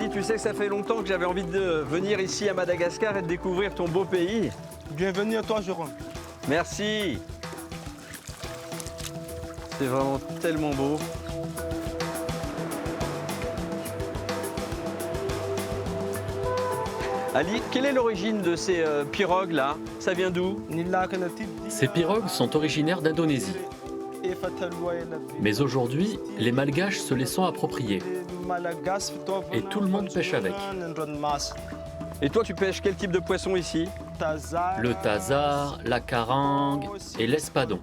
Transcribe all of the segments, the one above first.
Ali, tu sais que ça fait longtemps que j'avais envie de venir ici à Madagascar et de découvrir ton beau pays. Bienvenue à toi, Jérôme. Merci. C'est vraiment tellement beau. Ali, quelle est l'origine de ces pirogues là? Ça vient d'où? Ces pirogues sont originaires d'Indonésie. Mais aujourd'hui, les Malgaches se les sont appropriées. Et tout le monde pêche avec. Et toi, tu pêches quel type de poisson ici? Le tazar, la carangue et l'espadon.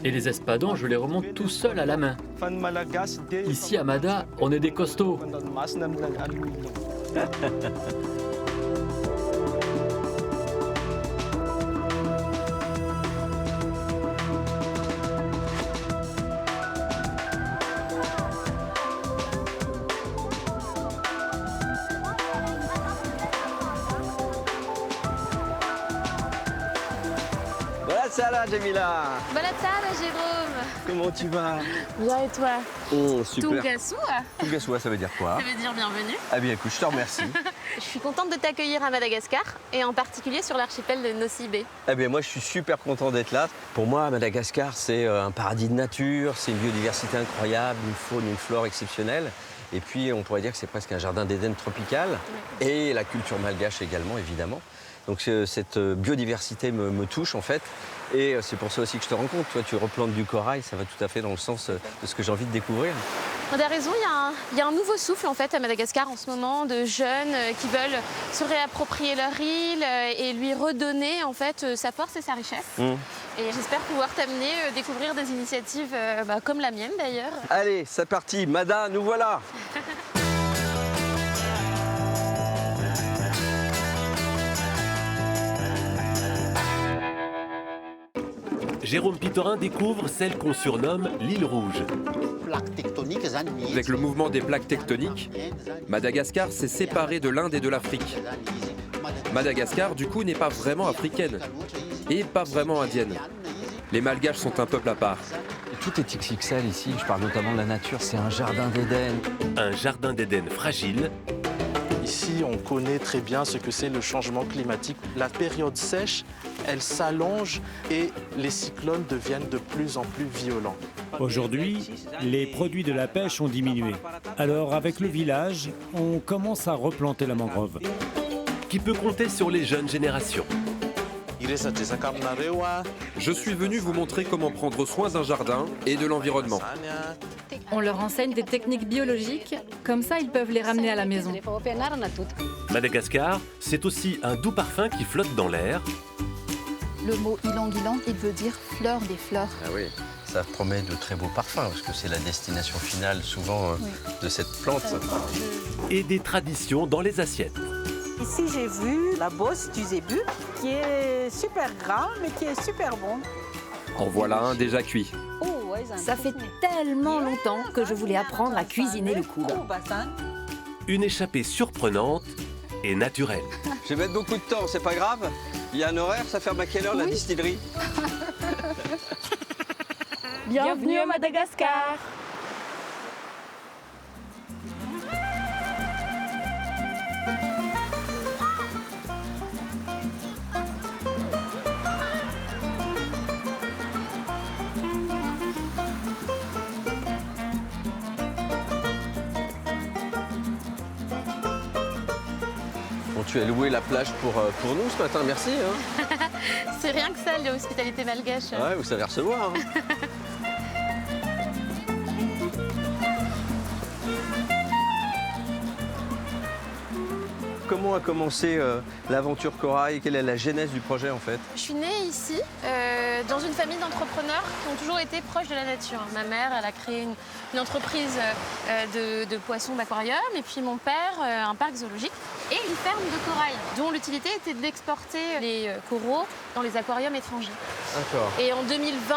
Et les espadons, je les remonte tout seul à la main. Ici à Mada, on est des costauds. Salam Jamila. Bonne tarde, Jérôme. Comment tu vas? Bien et toi? Oh, super. Tungasua. Tungasua, ça veut dire quoi? Ça veut dire bienvenue. Ah bien écoute, je te remercie. Je suis contente de t'accueillir à Madagascar et en particulier sur l'archipel de Nosy-Bé. Eh bien moi je suis super content d'être là. Pour moi, Madagascar, c'est un paradis de nature, c'est une biodiversité incroyable, une faune, une flore exceptionnelle. Et puis on pourrait dire que c'est presque un jardin d'Éden tropical. Ouais. Et la culture malgache également, évidemment. Donc cette biodiversité me touche en fait. Et c'est pour ça aussi que je te rencontre. Toi, tu replantes du corail, ça va tout à fait dans le sens de ce que j'ai envie de découvrir. On a raison, il y a un nouveau souffle en fait à Madagascar en ce moment de jeunes qui veulent se réapproprier leur île et lui redonner en fait sa force et sa richesse. Et j'espère pouvoir t'amener découvrir des initiatives comme la mienne d'ailleurs. Allez, c'est parti, Mada, nous voilà. Jérôme Pitorin découvre celle qu'on surnomme l'île rouge. Avec le mouvement des plaques tectoniques, Madagascar s'est séparé de l'Inde et de l'Afrique. Madagascar, du coup, n'est pas vraiment africaine et pas vraiment indienne. Les Malgaches sont un peuple à part. Tout est XXL ici, je parle notamment de la nature, c'est un jardin d'Éden. Un jardin d'Éden fragile. Ici, on connaît très bien ce que c'est le changement climatique. La période sèche, elle s'allonge et les cyclones deviennent de plus en plus violents. Aujourd'hui, les produits de la pêche ont diminué. Alors, avec le village, on commence à replanter la mangrove. Qui peut compter sur les jeunes générations. Je suis venu vous montrer comment prendre soin d'un jardin et de l'environnement. On leur enseigne des techniques biologiques, comme ça ils peuvent les ramener à la maison. Madagascar, c'est aussi un doux parfum qui flotte dans l'air. Le mot ilang-ilang, il veut dire fleur des fleurs. Ah oui, ça promet de très beaux parfums, parce que c'est la destination finale souvent de cette plante. Et des traditions dans les assiettes. Ici, j'ai vu la bosse du zébu, qui est super gras, mais qui est super bon. En voilà un déjà cuit. Ça fait tellement longtemps que je voulais apprendre à cuisiner le koub. Une échappée surprenante et naturelle. Je vais mettre beaucoup de temps, c'est pas grave. Il y a un horaire, ça ferme à quelle heure la distillerie? Bienvenue à Madagascar. Bon, tu as loué la plage pour nous ce matin, merci. Hein. C'est rien que ça, l'hospitalité malgache. Ouais, vous savez recevoir. Hein. Comment a commencé l'aventure Corail? Quelle est la genèse du projet en fait? Je suis née ici, dans une famille d'entrepreneurs qui ont toujours été proches de la nature. Ma mère, elle a créé une entreprise de poissons d'aquarium, et puis mon père, un parc zoologique et une ferme de corail, dont l'utilité était d'exporter les coraux dans les aquariums étrangers. D'accord. Et en 2020,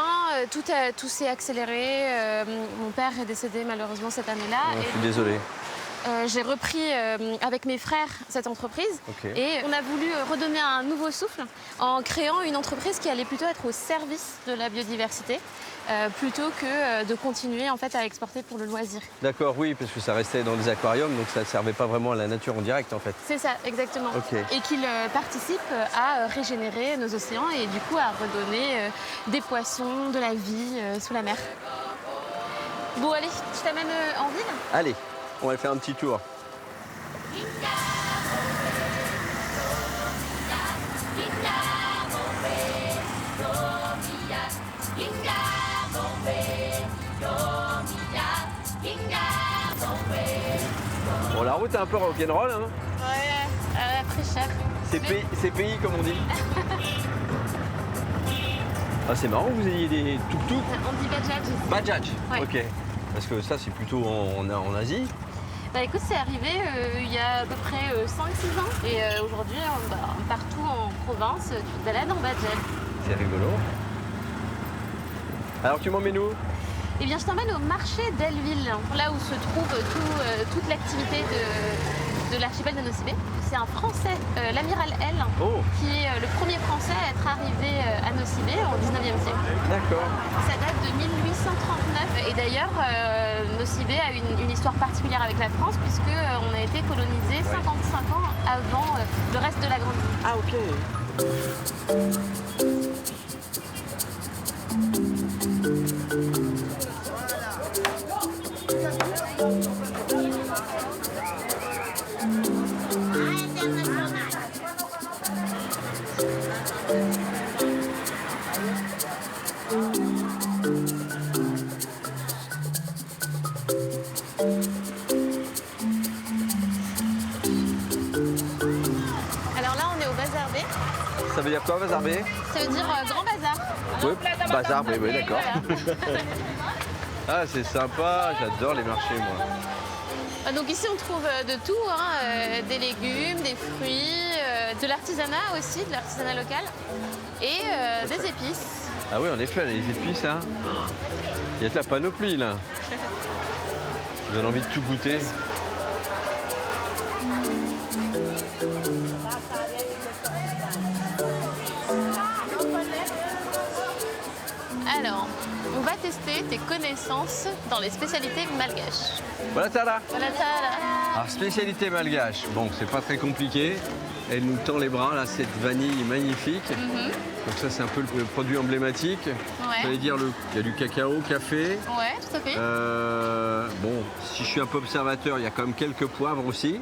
tout s'est accéléré. Mon père est décédé malheureusement cette année-là. Je suis désolé. j'ai repris avec mes frères cette entreprise. Et on a voulu redonner un nouveau souffle en créant une entreprise qui allait plutôt être au service de la biodiversité plutôt que de continuer en fait à exporter pour le loisir. D'accord, oui, parce que ça restait dans des aquariums, donc ça ne servait pas vraiment à la nature en direct en fait. C'est ça, exactement. Et qu'il participe à régénérer nos océans et du coup à redonner des poissons, de la vie sous la mer. Bon allez, je t'amène en ville? Allez, on va faire un petit tour. Bon, la route est un peu rock'n'roll, hein? Ouais, très cher. C'est pays comme on dit. Ah, c'est marrant que vous ayez des tuk-tuk. On dit Bajaj. Bajaj, ouais. Ok. Parce que ça, c'est plutôt en Asie. Bah écoute, c'est arrivé il y a à peu près 5-6 ans. Et aujourd'hui, partout en province, tu te balades en Bajaj. C'est rigolo. Alors, tu m'emmènes où? Eh bien, je t'emmène au marché d'Elleville, là où se trouve toute l'activité de l'archipel de Nocibé. C'est un Français, l'amiral L, qui est le premier Français à être arrivé à Nocibé au 19e siècle. D'accord. Ça date de 1839. Et d'ailleurs, Nocibé a une histoire particulière avec la France, puisqu'on a été colonisé 55 ans avant le reste de la Grande Ville. Ah, ok. Alors là, on est au Bazar B. Ça veut dire quoi, Bazar B? Ça veut dire grand bazar. Oui, Bazar B, oui, d'accord. Voilà. Ah, c'est sympa, j'adore les marchés, moi. Donc ici, on trouve de tout, hein, des légumes, des fruits, de l'artisanat aussi, de l'artisanat local, et des épices. Ah oui, en effet, les épices, hein. Il y a de la panoplie, là. Je donne envie de tout goûter. Alors, on va tester tes connaissances dans les spécialités malgaches. Voilà, Tara. Voilà, ça. Alors, spécialité malgache. Bon, c'est pas très compliqué. Elle nous tend les bras, là, cette vanille magnifique. Donc ça, c'est un peu le produit emblématique. Ça veut dire qu'il y a du cacao, café. Ouais, tout à fait. Bon, si je suis un peu observateur, il y a quand même quelques poivres aussi.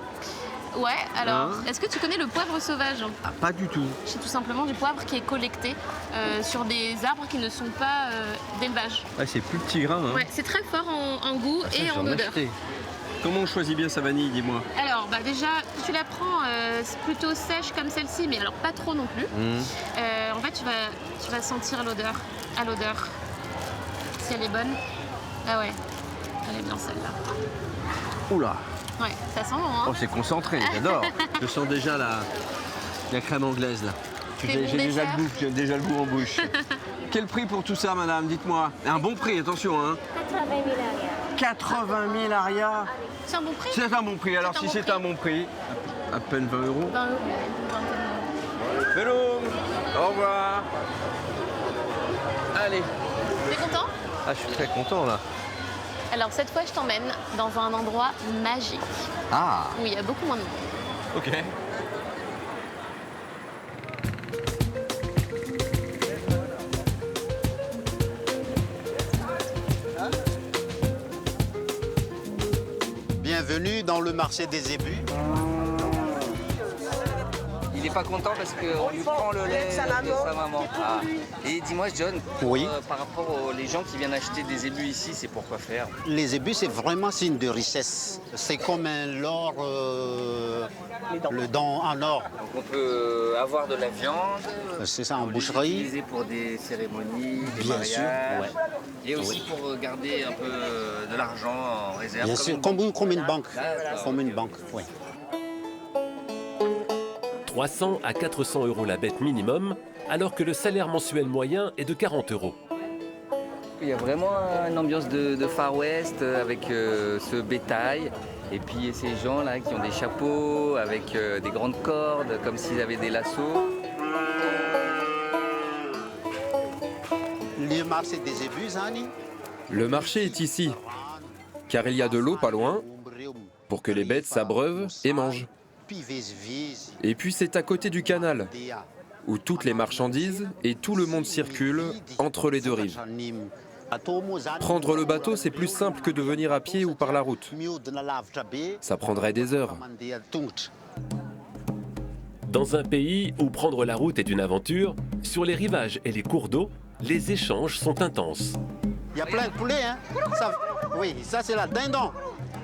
Ouais, alors, est-ce que tu connais le poivre sauvage? Ah, pas du tout. C'est tout simplement du poivre qui est collecté sur des arbres qui ne sont pas d'élevage. Ah, c'est plus petit grain, hein. Ouais, c'est très fort en goût et en odeur. Comment on choisit bien sa vanille, dis-moi? Alors, bah déjà, si tu la prends plutôt sèche comme celle-ci, mais alors pas trop non plus. En fait, tu vas sentir l'odeur, à l'odeur, si elle est bonne. Ah ouais, elle est bien celle-là. Oula. Ouais, ça sent bon, hein? Oh, c'est concentré, j'adore. Je sens déjà la crème anglaise, là. J'ai déjà le goût en bouche. Quel prix pour tout ça, madame? Dites-moi. Un bon prix, attention, hein. 80 000 arias. 80 000 arias. C'est un bon prix? C'est un bon prix. Alors, si c'est un bon prix, à peine 20 euros. 20 euros. Hello. Au revoir. Allez. T'es content? Ah, je suis très content, là. Alors, cette fois, je t'emmène dans un endroit magique. Ah. Où il y a beaucoup moins de monde. Ok. Bienvenue dans le marché des ébus. Il n'est pas content parce qu'on lui prend le lait de sa maman. Ah. Et dis-moi, John, par rapport aux gens qui viennent acheter des ébus ici, c'est pour quoi faire? Les ébus, c'est vraiment signe de richesse. C'est comme un l'or, le dent en or. Donc on peut avoir de la viande. C'est ça, en boucherie. Utiliser pour des cérémonies, des Bien mariages. sûr, ouais. Et aussi pour garder un peu de l'argent en réserve. Bien sûr, comme une banque. Comme une banque, oui. 300 à 400 euros la bête minimum, alors que le salaire mensuel moyen est de 40 euros. Il y a vraiment une ambiance de Far West avec ce bétail Et puis ces gens là qui ont des chapeaux avec des grandes cordes, comme s'ils avaient des lassos. Le marché des ébus, Annie. Le marché est ici, car il y a de l'eau pas loin, pour que les bêtes s'abreuvent et mangent. Et puis c'est à côté du canal, où toutes les marchandises et tout le monde circulent entre les deux rives. Prendre le bateau, c'est plus simple que de venir à pied ou par la route. Ça prendrait des heures. Dans un pays où prendre la route est une aventure, sur les rivages et les cours d'eau, les échanges sont intenses. Il y a plein de poulets, hein. Oui, ça c'est la dindon.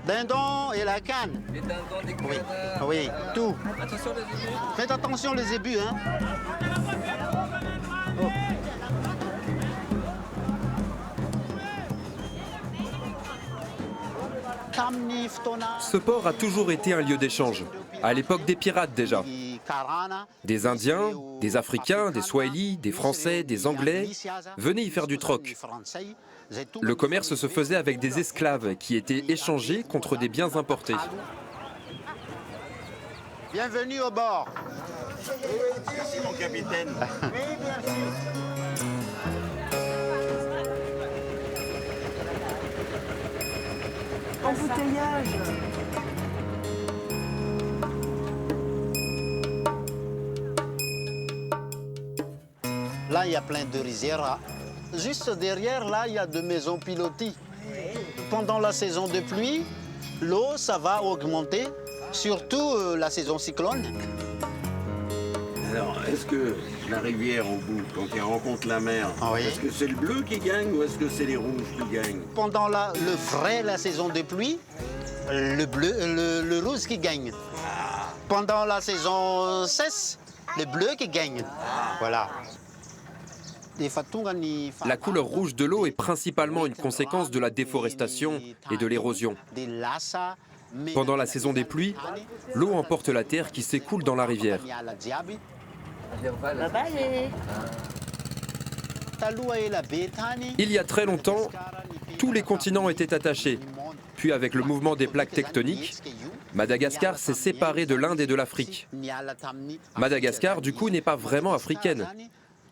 Dindon et la canne. Les dindons, des oui. canards. Oui, tout. Attention les ébus. Faites attention les ébus, hein. Oh. Ce port a toujours été un lieu d'échange, à l'époque des pirates déjà. Des Indiens, des Africains, des Swahili, des Français, des Anglais venaient y faire du troc. Le commerce se faisait avec des esclaves qui étaient échangés contre des biens importés. Bienvenue au bord. Merci mon capitaine. Embouteillage. Là, il y a plein de rizières. Juste derrière, là, il y a deux maisons pilotis. Pendant la saison de pluie, l'eau, ça va augmenter, surtout la saison cyclone. Alors, est-ce que la rivière au bout, quand elle rencontre la mer, est-ce que c'est le bleu qui gagne ou est-ce que c'est les rouges qui gagnent? Pendant la saison de pluie, le bleu, le rouge qui gagne. Pendant la saison sèche, le bleu qui gagne. Voilà. La couleur rouge de l'eau est principalement une conséquence de la déforestation et de l'érosion. Pendant la saison des pluies, l'eau emporte la terre qui s'écoule dans la rivière. Il y a très longtemps, tous les continents étaient attachés. Puis avec le mouvement des plaques tectoniques, Madagascar s'est séparé de l'Inde et de l'Afrique. Madagascar, du coup, n'est pas vraiment africaine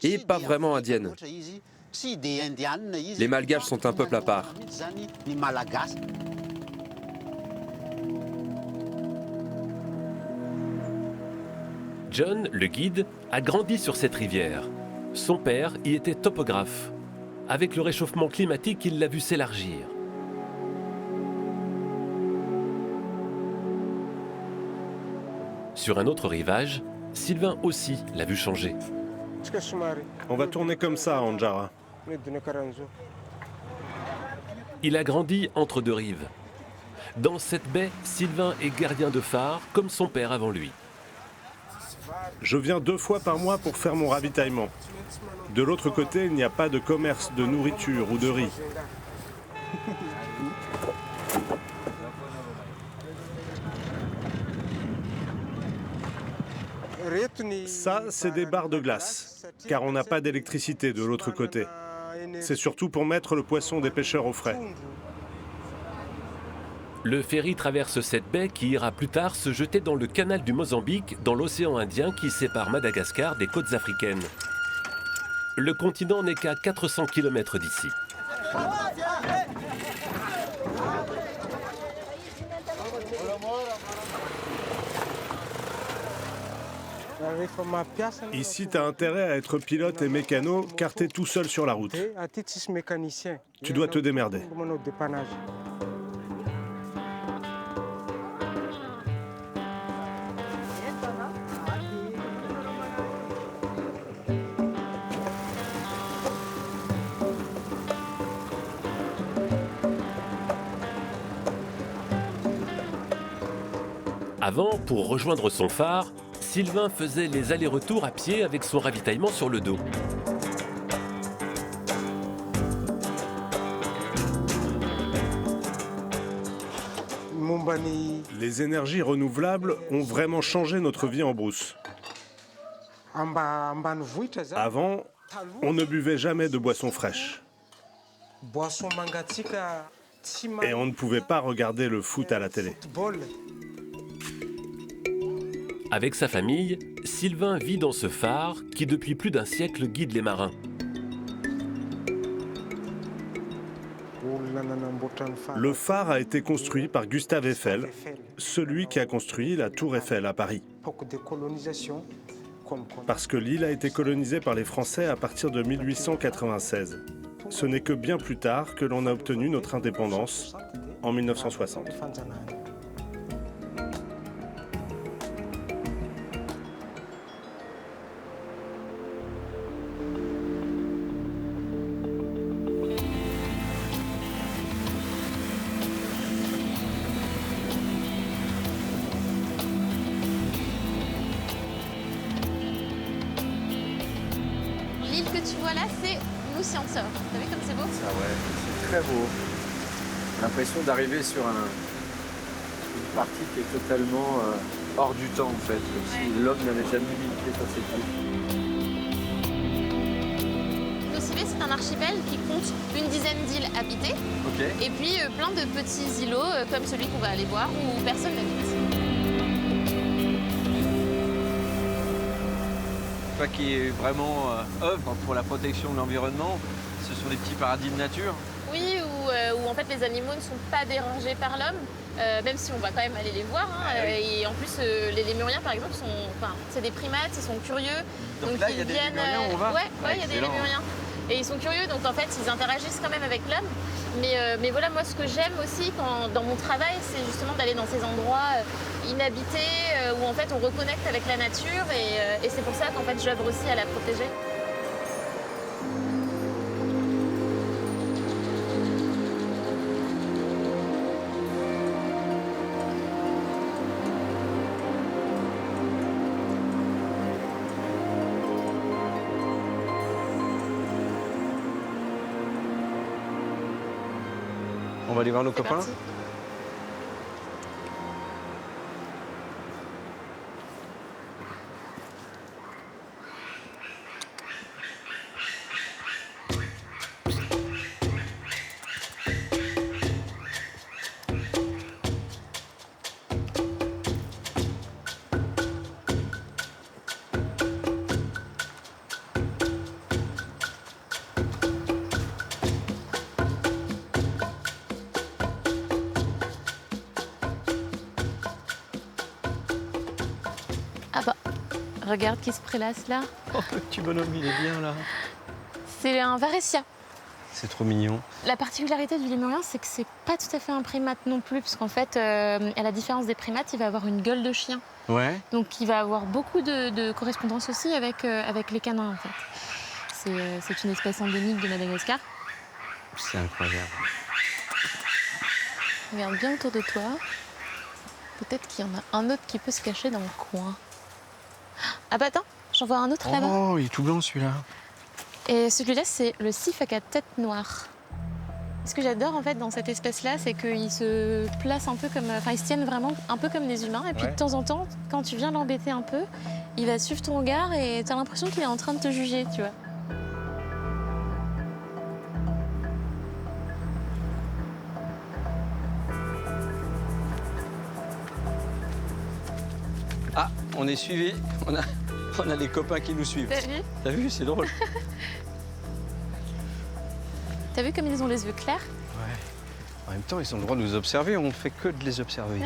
et pas vraiment indienne. Les Malgaches sont un peuple à part. John, le guide, a grandi sur cette rivière. Son père y était topographe. Avec le réchauffement climatique, il l'a vu s'élargir. Sur un autre rivage, Sylvain aussi l'a vu changer. On va tourner comme ça, Anjara. Il a grandi entre deux rives. Dans cette baie, Sylvain est gardien de phare, comme son père avant lui. Je viens 2 fois par mois pour faire mon ravitaillement. De l'autre côté, il n'y a pas de commerce de nourriture ou de riz. Ça, c'est des barres de glace, car on n'a pas d'électricité de l'autre côté. C'est surtout pour mettre le poisson des pêcheurs au frais. Le ferry traverse cette baie qui ira plus tard se jeter dans le canal du Mozambique, dans l'océan Indien qui sépare Madagascar des côtes africaines. Le continent n'est qu'à 400 km d'ici. Ici, tu as intérêt à être pilote et mécano, car tu es tout seul sur la route. Tu dois te démerder. Avant, pour rejoindre son phare, Sylvain faisait les allers-retours à pied avec son ravitaillement sur le dos. Les énergies renouvelables ont vraiment changé notre vie en brousse. Avant, on ne buvait jamais de boissons fraîches. Et on ne pouvait pas regarder le foot à la télé. Avec sa famille, Sylvain vit dans ce phare qui depuis plus d'un siècle guide les marins. Le phare a été construit par Gustave Eiffel, celui qui a construit la Tour Eiffel à Paris. Parce que l'île a été colonisée par les Français à partir de 1896. Ce n'est que bien plus tard que l'on a obtenu notre indépendance, en 1960. L'île que tu vois là, c'est Moussiansor. T'as vu comme c'est beau? Ah ouais, c'est très beau. L'impression d'arriver sur une partie qui est totalement hors du temps en fait, comme si l'homme n'avait jamais mis le pied sur cette île. Nocibé, c'est un archipel qui compte une dizaine d'îles habitées. Et puis plein de petits îlots comme celui qu'on va aller voir où personne n'habite. Toi qui est vraiment œuvre pour la protection de l'environnement, ce sont des petits paradis de nature. Oui, où en fait les animaux ne sont pas dérangés par l'homme, même si on va quand même aller les voir. Hein, Et en plus, les lémuriens par exemple, c'est des primates, ils sont curieux. Donc là, il y a des lémuriens où on va? Ouais, il y a des lémuriens. Et ils sont curieux, donc en fait, ils interagissent quand même avec l'homme. Mais voilà, moi, ce que j'aime aussi dans mon travail, c'est justement d'aller dans ces endroits inhabités, où en fait, on reconnecte avec la nature. Et c'est pour ça qu'en fait, j'œuvre aussi à la protéger. On va aller voir nos copains. Parti. Ah bah, regarde qui se prélasse là. Oh, le petit bonhomme, il est bien là. C'est un Varessia. C'est trop mignon. La particularité du lémurien, c'est que c'est pas tout à fait un primate non plus, parce qu'en fait, à la différence des primates, il va avoir une gueule de chien. Ouais. Donc il va avoir beaucoup de correspondance aussi avec les canins en fait. C'est une espèce endémique de Madagascar. C'est incroyable. Regarde bien autour de toi. Peut-être qu'il y en a un autre qui peut se cacher dans le coin. Ah bah attends, j'en vois un autre là-bas. Oh, il est tout blanc celui-là. Et celui-là, c'est le sifaka à tête noire. Ce que j'adore en fait dans cette espèce-là, c'est qu'ils se placent un peu comme, enfin ils se tiennent vraiment un peu comme des humains. Et puis de temps en temps, quand tu viens l'embêter un peu, il va suivre ton regard et t'as l'impression qu'il est en train de te juger, tu vois. Ah, on est suivis. On a des copains qui nous suivent. T'as vu? T'as vu, c'est drôle. T'as vu comme ils ont les yeux clairs? Ouais. En même temps, ils ont le droit de nous observer. On ne fait que de les observer.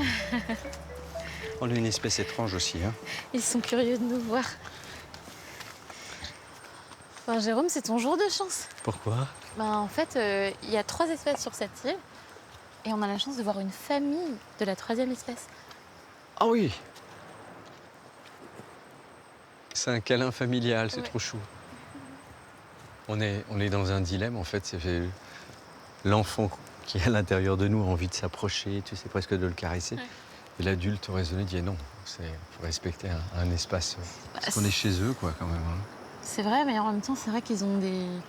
On est une espèce étrange aussi. Hein. Ils sont curieux de nous voir. Enfin, Jérôme, c'est ton jour de chance. Pourquoi? En fait, il y a 3 espèces sur cette île. Et on a la chance de voir une famille de la 3e espèce. Ah oui. C'est un câlin familial, c'est trop chou. On est dans un dilemme, en fait. C'est l'enfant qui est à l'intérieur de nous a envie de s'approcher, tu sais, presque de le caresser. Ouais. Et l'adulte raisonné dit non, il faut respecter un espace. Parce qu'on est chez eux, quoi, quand même. Hein. C'est vrai, mais en même temps, c'est vrai qu'ils ont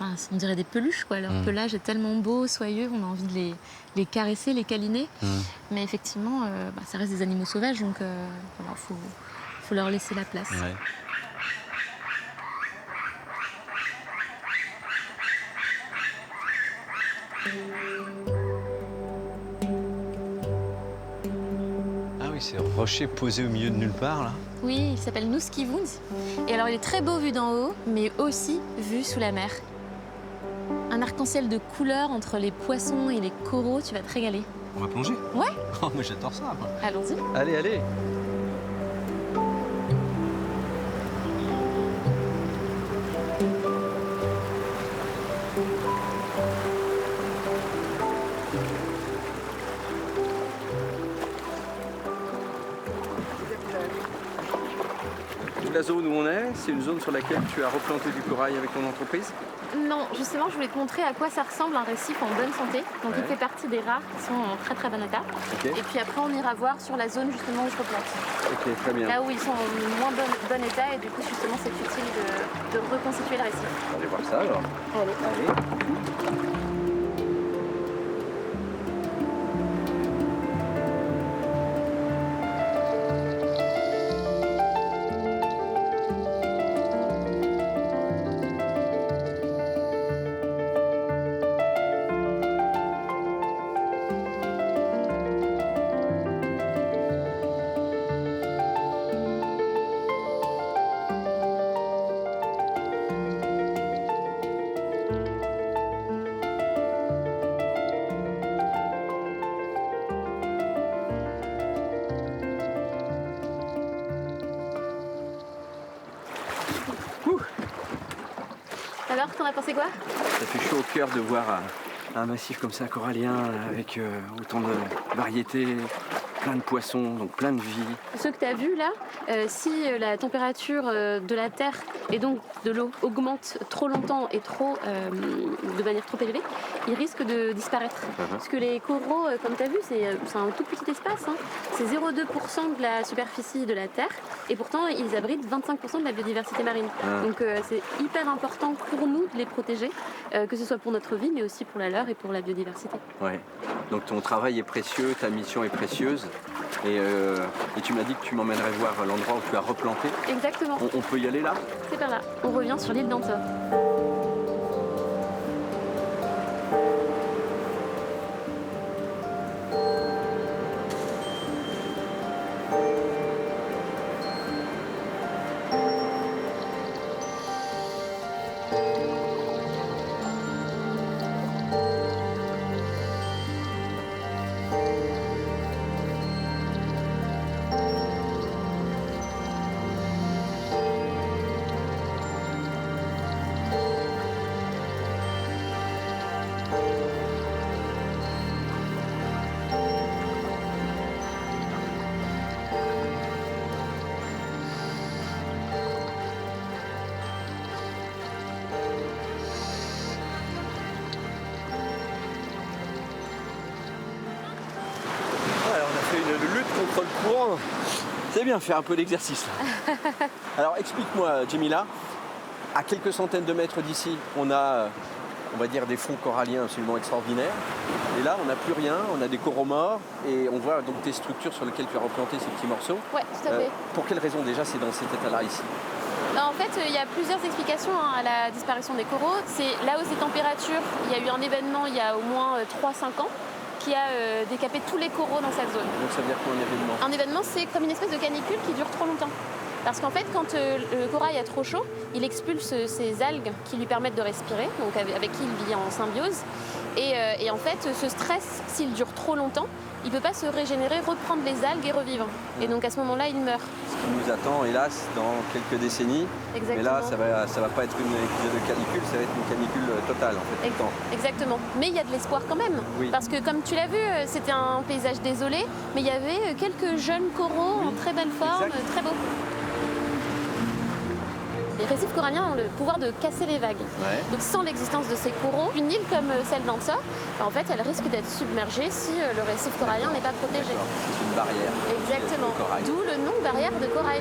on dirait des peluches, quoi. Leur pelage est tellement beau, soyeux, on a envie de les caresser, les câliner. Mais effectivement, ça reste des animaux sauvages, donc voilà, faut leur laisser la place. Ouais. C'est un rocher posé au milieu de nulle part, là. Oui, il s'appelle Nuuskivund. Et alors, il est très beau vu d'en haut, mais aussi vu sous la mer. Un arc-en-ciel de couleurs entre les poissons et les coraux, tu vas te régaler. On va plonger? Ouais. Oh, mais j'adore ça, moi. Allons-y. Allez, allez. La zone où on est, c'est une zone sur laquelle tu as replanté du corail avec ton entreprise? Non, justement, je voulais te montrer à quoi ça ressemble un récif en bonne santé. Donc, il fait partie des rares qui sont en très très bon état. Okay. Et puis après, on ira voir sur la zone justement où je replante. Ok, très bien. Là où ils sont en moins bon état et du coup, justement, c'est utile de reconstituer le récif. On va aller voir ça alors. Allez. Alors, t'en as pensé quoi? Ça fait chaud au cœur de voir un massif comme ça corallien avec autant de variétés, plein de poissons, donc plein de vie. Ce que tu as vu là, si la température de la terre et donc de l'eau augmente trop longtemps et de manière trop élevée, ils risquent de disparaître. Parce que les coraux, comme tu as vu, c'est un tout petit espace. Hein. C'est 0,2% de la superficie de la terre et pourtant ils abritent 25% de la biodiversité marine. Donc c'est hyper important pour nous de les protéger, que ce soit pour notre vie mais aussi pour la leur et pour la biodiversité. Ouais. Donc ton travail est précieux, ta mission est précieuse. Et tu m'as dit que tu m'emmènerais voir l'endroit où tu as replanté. Exactement. On peut y aller là? C'est par là. On revient sur l'île d'Anta. Une lutte contre le courant. C'est bien faire un peu d'exercice. Alors explique-moi, Jemila, à quelques centaines de mètres d'ici, on a, on va dire, des fonds coralliens absolument extraordinaires. Et là, on n'a plus rien, on a des coraux morts et on voit donc tes structures sur lesquelles tu as replanté ces petits morceaux. Ouais, tout à fait. Pour quelle raison déjà c'est dans cet état-là ici? En fait, il y a plusieurs explications à la disparition des coraux. C'est la hausse des températures. Il y a eu un événement il y a au moins 3-5 ans qui a décapé tous les coraux dans cette zone. Donc ça veut dire quoi un événement? Un événement, c'est comme une espèce de canicule qui dure trop longtemps. Parce qu'en fait, quand le corail a trop chaud, il expulse ces algues qui lui permettent de respirer, donc avec qui il vit en symbiose. Et en fait, ce stress, s'il dure trop longtemps, il ne peut pas se régénérer, reprendre les algues et revivre. Et donc à ce moment-là, il meurt. Ce qui nous attend, hélas, dans quelques décennies. Exactement. Mais là, ça va pas être une épisode de canicule, ça va être une canicule totale en fait. Tout le temps. Exactement. Mais il y a de l'espoir quand même. Oui. Parce que comme tu l'as vu, c'était un paysage désolé, mais il y avait quelques jeunes coraux en très belle forme, très beaux. Les récifs coralliens ont le pouvoir de casser les vagues. Ouais. Donc sans l'existence de ces coraux, une île comme celle d'Ansa, en fait, elle risque d'être submergée si le récif corallien n'est pas protégé. C'est une barrière. Exactement. D'où le nom barrière de corail.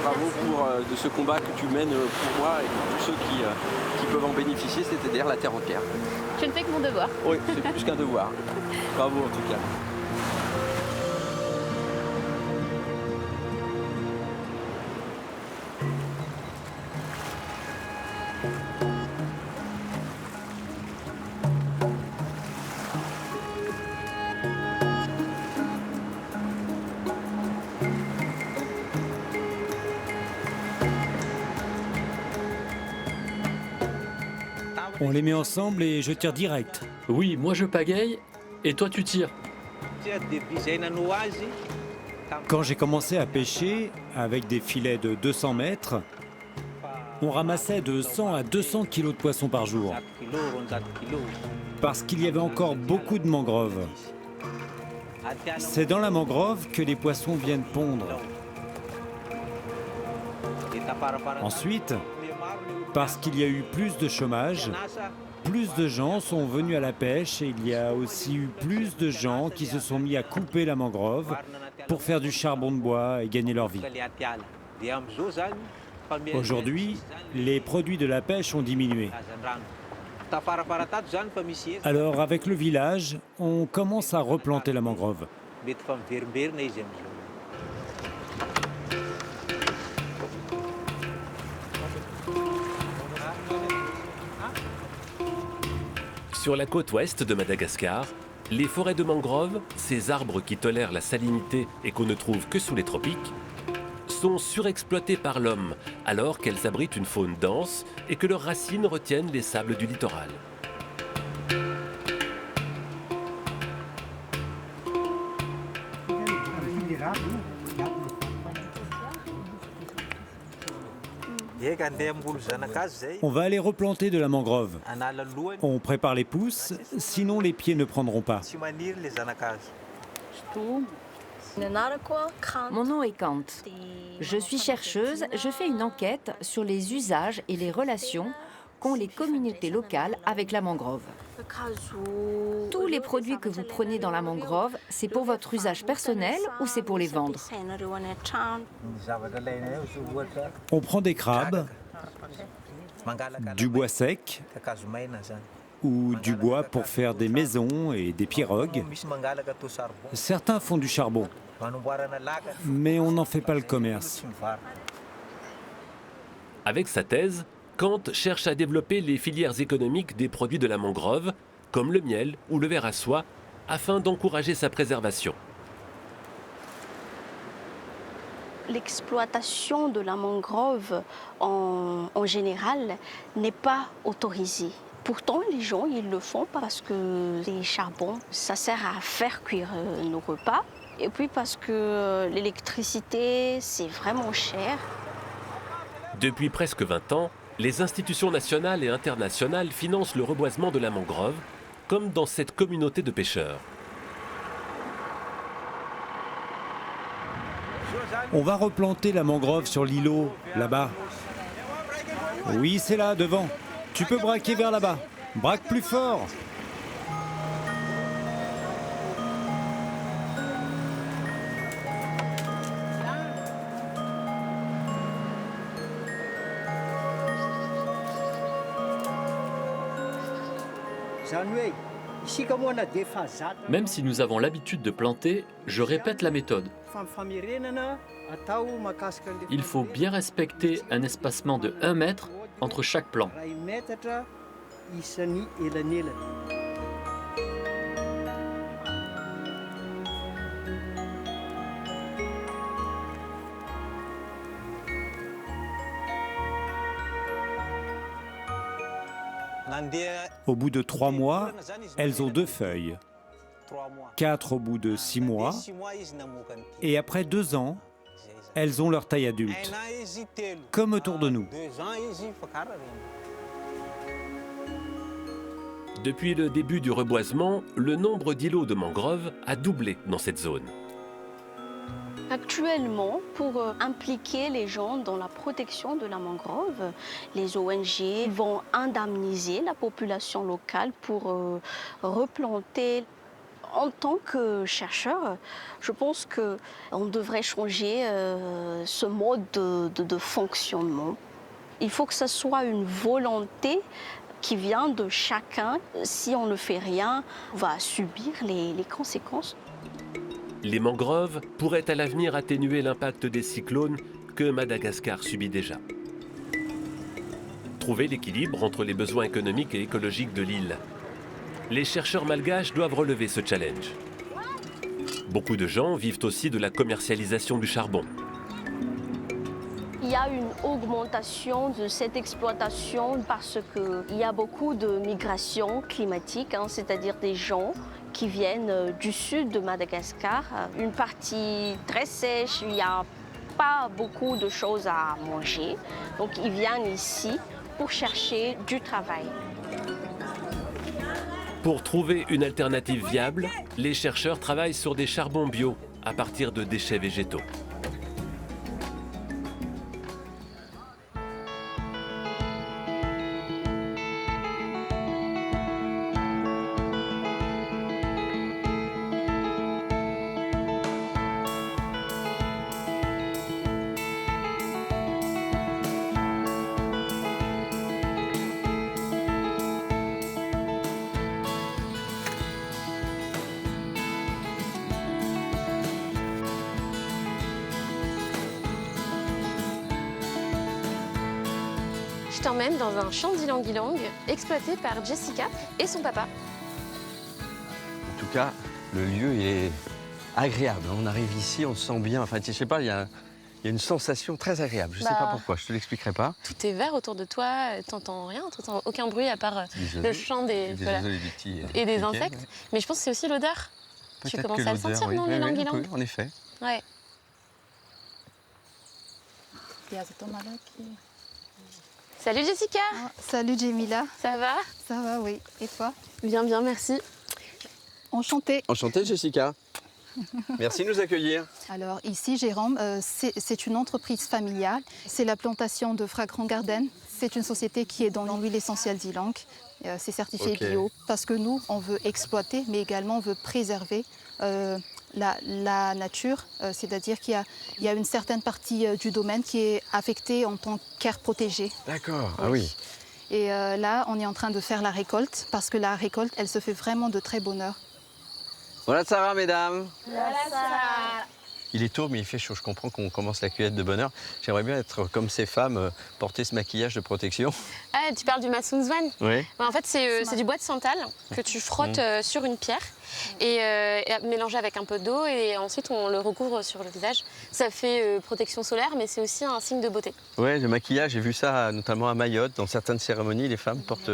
Bravo pour de ce combat que tu mènes pour moi et pour tous ceux qui peuvent en bénéficier, c'est-à-dire la terre entière. Je ne fais que mon devoir. Oui, c'est plus qu'un devoir. Bravo en tout cas. On les met ensemble et je tire direct. Oui, moi je pagaille et toi tu tires. Quand j'ai commencé à pêcher, avec des filets de 200 mètres, on ramassait de 100 à 200 kilos de poissons par jour. Parce qu'il y avait encore beaucoup de mangroves. C'est dans la mangrove que les poissons viennent pondre. Ensuite, parce qu'il y a eu plus de chômage, plus de gens sont venus à la pêche et il y a aussi eu plus de gens qui se sont mis à couper la mangrove pour faire du charbon de bois et gagner leur vie. Aujourd'hui, les produits de la pêche ont diminué. Alors, avec le village, on commence à replanter la mangrove. Sur la côte ouest de Madagascar, les forêts de mangroves, ces arbres qui tolèrent la salinité et qu'on ne trouve que sous les tropiques, sont surexploitées par l'homme, alors qu'elles abritent une faune dense et que leurs racines retiennent les sables du littoral. On va aller replanter de la mangrove. On prépare les pousses, sinon les pieds ne prendront pas. Mon nom est Kant. Je suis chercheuse, je fais une enquête sur les usages et les relations qu'ont les communautés locales avec la mangrove. Tous les produits que vous prenez dans la mangrove, c'est pour votre usage personnel ou c'est pour les vendre? On prend des crabes, du bois sec ou du bois pour faire des maisons et des pirogues. Certains font du charbon, mais on n'en fait pas le commerce. Avec sa thèse, Kant cherche à développer les filières économiques des produits de la mangrove, comme le miel ou le verre à soie, afin d'encourager sa préservation. L'exploitation de la mangrove en général n'est pas autorisée. Pourtant, les gens, ils le font parce que les charbons, ça sert à faire cuire nos repas. Et puis parce que l'électricité, c'est vraiment cher. Depuis presque 20 ans, les institutions nationales et internationales financent le reboisement de la mangrove, comme dans cette communauté de pêcheurs. On va replanter la mangrove sur l'îlot, là-bas. Oui, c'est là, devant. Tu peux braquer vers là-bas. Braque plus fort. Même si nous avons l'habitude de planter, je répète la méthode. Il faut bien respecter un espacement de 1 mètre entre chaque plant. Au bout de 3 mois, elles ont 2 feuilles. 4 au bout de 6 mois. Et après 2 ans, elles ont leur taille adulte. Comme autour de nous. Depuis le début du reboisement, le nombre d'îlots de mangroves a doublé dans cette zone. Actuellement, pour impliquer les gens dans la protection de la mangrove, les ONG vont indemniser la population locale pour replanter. En tant que chercheur, je pense qu'on devrait changer ce mode de fonctionnement. Il faut que ce soit une volonté qui vient de chacun. Si on ne fait rien, on va subir les conséquences. Les mangroves pourraient à l'avenir atténuer l'impact des cyclones que Madagascar subit déjà. Trouver l'équilibre entre les besoins économiques et écologiques de l'île. Les chercheurs malgaches doivent relever ce challenge. Beaucoup de gens vivent aussi de la commercialisation du charbon. Il y a une augmentation de cette exploitation parce qu'il y a beaucoup de migration climatique, c'est-à-dire des gens qui viennent du sud de Madagascar. Une partie très sèche, il n'y a pas beaucoup de choses à manger. Donc ils viennent ici pour chercher du travail. Pour trouver une alternative viable, les chercheurs travaillent sur des charbons bio à partir de déchets végétaux. Je t'emmène dans un champ d'ylang-ylang exploité par Jessica et son papa. En tout cas, le lieu il est agréable. On arrive ici, on se sent bien. Enfin, je sais pas, il y a une sensation très agréable. Je sais pas pourquoi, je te l'expliquerai pas. Tout est vert autour de toi, t'entends rien, t'entends aucun bruit à part le chant des et des insectes. Mais je pense que c'est aussi l'odeur. Tu commences à le sentir, non, l'ylang-ylang? En effet. Ouais. Salut Jessica. Salut Jemila. Ça va? Ça va, oui. Et toi? Bien, bien, merci. Enchantée. Enchantée Jessica. Merci de nous accueillir. Alors ici, Jérôme, c'est une entreprise familiale. C'est la plantation de Fragrant Garden. C'est une société qui est dans l'huile essentielle d'ylang. C'est certifié bio parce que nous, on veut exploiter, mais également on veut préserver la nature. C'est-à-dire qu'il y a une certaine partie du domaine qui est affectée en tant qu'aire protégée. D'accord, ah oui. Et là, on est en train de faire la récolte parce que la récolte, elle se fait vraiment de très bonne heure. Voilà Sarah, mesdames. Voilà Sarah. Il est tôt, mais il fait chaud. Je comprends qu'on commence la cueillette de bonne heure. J'aimerais bien être comme ces femmes, porter ce maquillage de protection. Ah, tu parles du Masungswan? Oui. En fait, c'est du bois de santal que tu frottes sur une pierre et mélangé avec un peu d'eau et ensuite on le recouvre sur le visage. Ça fait protection solaire, mais c'est aussi un signe de beauté. Oui, le maquillage, j'ai vu ça notamment à Mayotte. Dans certaines cérémonies, les femmes portent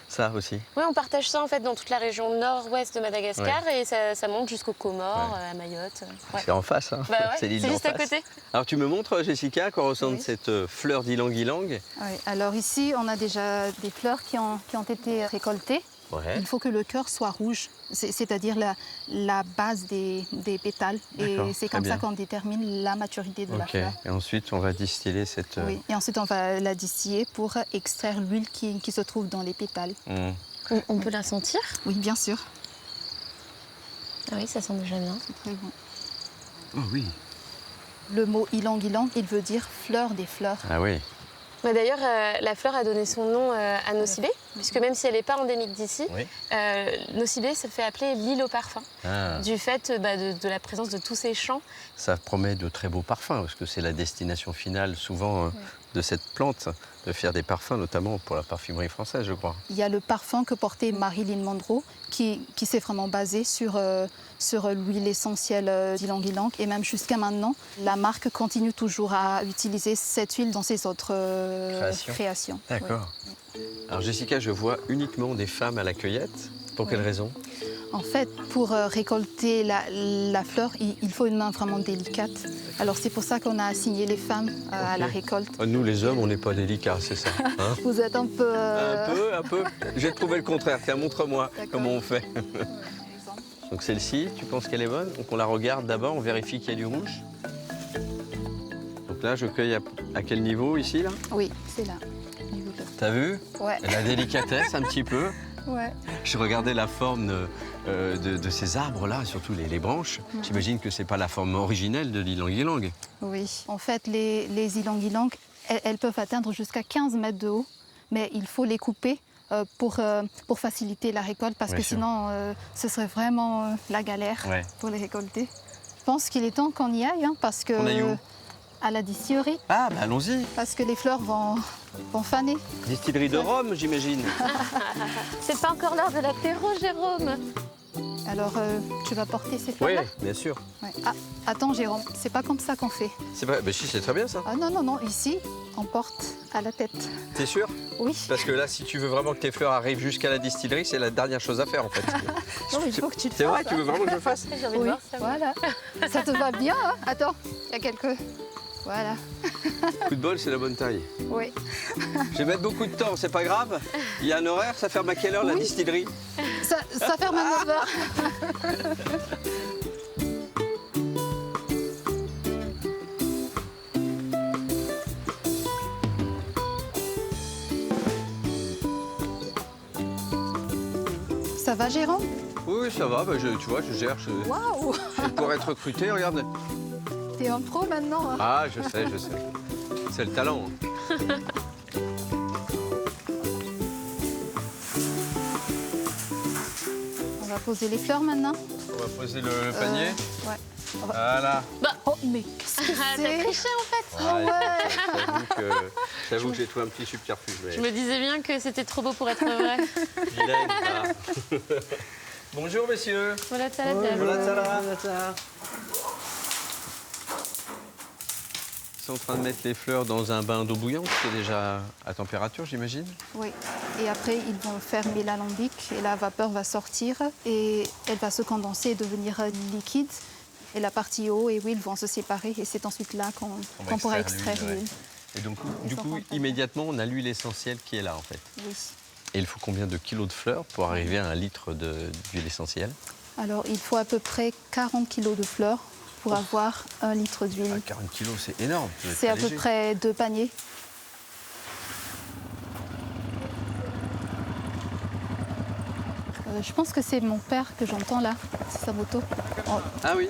ça aussi. Oui, on partage ça en fait dans toute la région nord-ouest de Madagascar et ça monte jusqu'aux Comores, à Mayotte. Ouais. C'est en face, hein. Bah ouais, c'est l'île d'en juste à face. côté. Alors tu me montres, Jessica, à quoi ressemble cette fleur d'ylang-ylang? Oui. Alors ici, on a déjà des fleurs qui ont été récoltées. Ouais. Il faut que le cœur soit rouge, c'est-à-dire la base des pétales. Et c'est comme ça qu'on détermine la maturité de la fleur. Et ensuite, on va distiller cette... Oui, et ensuite, on va la distiller pour extraire l'huile qui se trouve dans les pétales. On peut la sentir? Oui, bien sûr. Ah oui, ça sent déjà bien. C'est très bon. Oh oui. Le mot ylang-ylang, il veut dire fleur des fleurs. Ah oui. D'ailleurs, la fleur a donné son nom à Nosy Be, puisque même si elle n'est pas endémique d'ici, Nosy Be se fait appeler l'île au parfum, du fait de la présence de tous ces champs. Ça promet de très beaux parfums, parce que c'est la destination finale souvent de cette plante, de faire des parfums, notamment pour la parfumerie française, je crois. Il y a le parfum que portait Marilyn Monroe, qui s'est vraiment basé sur l'huile essentielle d'ylang-ylang. Et même jusqu'à maintenant, la marque continue toujours à utiliser cette huile dans ses autres créations. D'accord. Oui. Alors Jessica, je vois uniquement des femmes à la cueillette. Pour quelle raison? En fait, pour récolter la fleur, il faut une main vraiment délicate. Alors c'est pour ça qu'on a assigné les femmes à la récolte. Nous, les hommes, on n'est pas délicats, c'est ça, hein? Vous êtes un peu... Un peu. J'ai trouvé le contraire. Tiens, montre-moi comment on fait. Donc celle-ci, tu penses qu'elle est bonne? Donc on la regarde d'abord, on vérifie qu'il y a du rouge. Donc là, je cueille à quel niveau, ici, là? Oui, c'est là. T'as vu? Ouais. La délicatesse, un petit peu. Ouais. Je regardais la forme de ces arbres-là, surtout les branches. J'imagine que ce n'est pas la forme originelle de l'ylang-ylang. Oui, en fait, les ylang-ylang, elles peuvent atteindre jusqu'à 15 mètres de haut, mais il faut les couper pour faciliter la récolte, parce que sinon, ce serait vraiment la galère pour les récolter. Je pense qu'il est temps qu'on y aille, parce que... On aille où? À la distillerie. Ah, bah allons-y. Parce que les fleurs vont faner. Distillerie de Rome, j'imagine. C'est pas encore l'heure de l'apéro, Jérôme. Alors, tu vas porter ces fleurs-là? Oui, bien sûr. Ouais. Ah, attends, Jérôme, c'est pas comme ça qu'on fait. C'est pas... si, c'est très bien ça. Ah non, non, non, ici, on porte à la tête. T'es sûr? Oui. Parce que là, si tu veux vraiment que tes fleurs arrivent jusqu'à la distillerie, c'est la dernière chose à faire en fait. Non, mais il faut que tu le fasses. C'est vrai, tu veux vraiment que je le fasse? J'ai envie de Oui, voir ça. voilà. Ça te va bien, hein? Attends, il y a quelques... Voilà. Coup de bol, c'est la bonne taille. Oui. Je vais mettre beaucoup de temps, c'est pas grave. Il y a un horaire, ça ferme à quelle heure la distillerie? Ça ferme à 9h. Ça va, Jérôme? Oui, ça va, bah, tu vois, je gère. Waouh! Pour être recruté, regarde. T'es un pro maintenant, hein? Ah, je sais. C'est le talent. On va poser les fleurs maintenant. On va poser le panier. Ouais. Voilà. Oh, mais qu'est-ce que T'as c'est? triché en fait. Ah ouais. J'avoue que j'ai trouvé un petit subterfuge. Mais... Je me disais bien que c'était trop beau pour être vrai. Vilaine, ça. Bonjour, messieurs. Voilà, ça la table. Ils sont en train de mettre les fleurs dans un bain d'eau bouillante, c'est déjà à température, j'imagine? Oui. Et après, ils vont fermer l'alambic et la vapeur va sortir et elle va se condenser et devenir liquide. Et la partie eau et huile vont se séparer et c'est ensuite là qu'on pourra extraire l'huile. Et donc, du coup, immédiatement, on a l'huile essentielle qui est là, en fait. Oui. Et il faut combien de kilos de fleurs pour arriver à 1 litre d'huile essentielle? Alors, il faut à peu près 40 kilos de fleurs pour avoir 1 litre d'huile. Ah, 40 kilos, c'est énorme. C'est à peu près 2 paniers. Je pense que c'est mon père que j'entends là, c'est sa moto. Oh. Ah oui.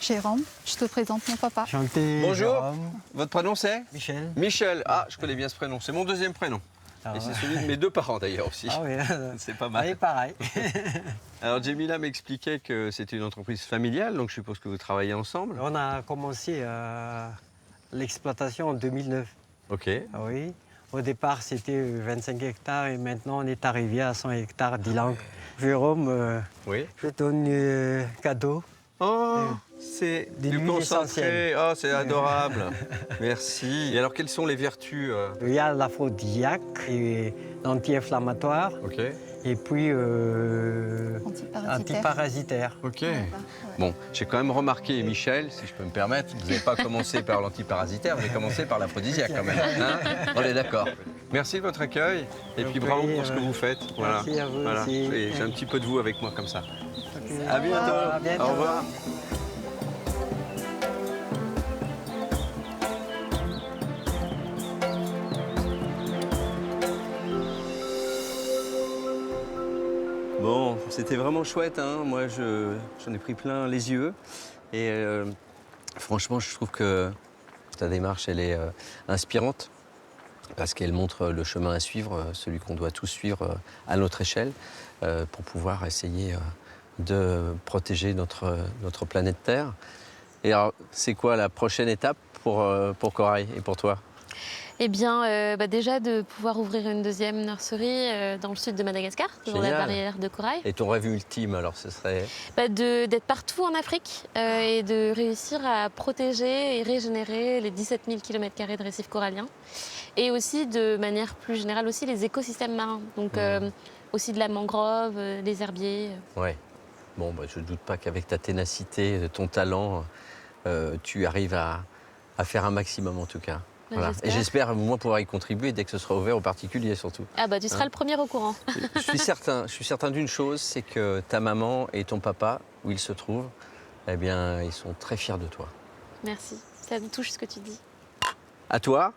Jérôme, je te présente mon papa. Bonjour. Jérôme. Votre prénom c'est? Michel. Michel. Ah, je connais bien ce prénom. C'est mon deuxième prénom. Et c'est celui de mes 2 parents d'ailleurs aussi. Ah oui. C'est pas mal. Allez, pareil. Alors Jemila m'expliquait que c'était une entreprise familiale, donc je suppose que vous travaillez ensemble. On a commencé l'exploitation en 2009. Ok. Ah oui. Au départ, c'était 25 hectares et maintenant, on est arrivé à 100 hectares d'Ilang. Jérôme, oui. je te donne un cadeau. Oh, c'est du concentré. Oh, c'est adorable. Merci. Et alors, quelles sont les vertus? Il y a l'aphrodisiaque et l'anti-inflammatoire. Ok. Et puis antiparasitaire. Ok. Bon, j'ai quand même remarqué, Michel, si je peux me permettre, vous n'avez pas commencé par l'antiparasitaire, vous avez commencé par l'aphrodisiaque quand même. Hein? On est d'accord. Merci de votre accueil et puis bravo pour ce que vous faites. Voilà. Merci à vous aussi. Et j'ai un petit peu de vous avec moi comme ça. Okay. À bientôt. À bientôt. Au revoir. Bon, c'était vraiment chouette, hein. Moi j'en ai pris plein les yeux et franchement je trouve que ta démarche elle est inspirante parce qu'elle montre le chemin à suivre, celui qu'on doit tous suivre à notre échelle pour pouvoir essayer de protéger notre planète Terre. Et alors c'est quoi la prochaine étape pour Corail et pour toi? Eh bien, déjà de pouvoir ouvrir une deuxième nurserie dans le sud de Madagascar, dans la barrière de corail. Et ton rêve ultime, alors, ce serait? D'être partout en Afrique et de réussir à protéger et régénérer les 17 000 km² de récifs coralliens. Et aussi, de manière plus générale, aussi les écosystèmes marins. Donc, aussi de la mangrove, les herbiers. Ouais. Bon, je ne doute pas qu'avec ta ténacité, ton talent, tu arrives à faire un maximum, en tout cas. Voilà. Et j'espère, moi, pouvoir y contribuer dès que ce sera ouvert aux particuliers, surtout. Ah tu seras le premier au courant. Je suis certain d'une chose, c'est que ta maman et ton papa, où ils se trouvent, eh bien, ils sont très fiers de toi. Merci, ça me touche ce que tu dis. À toi,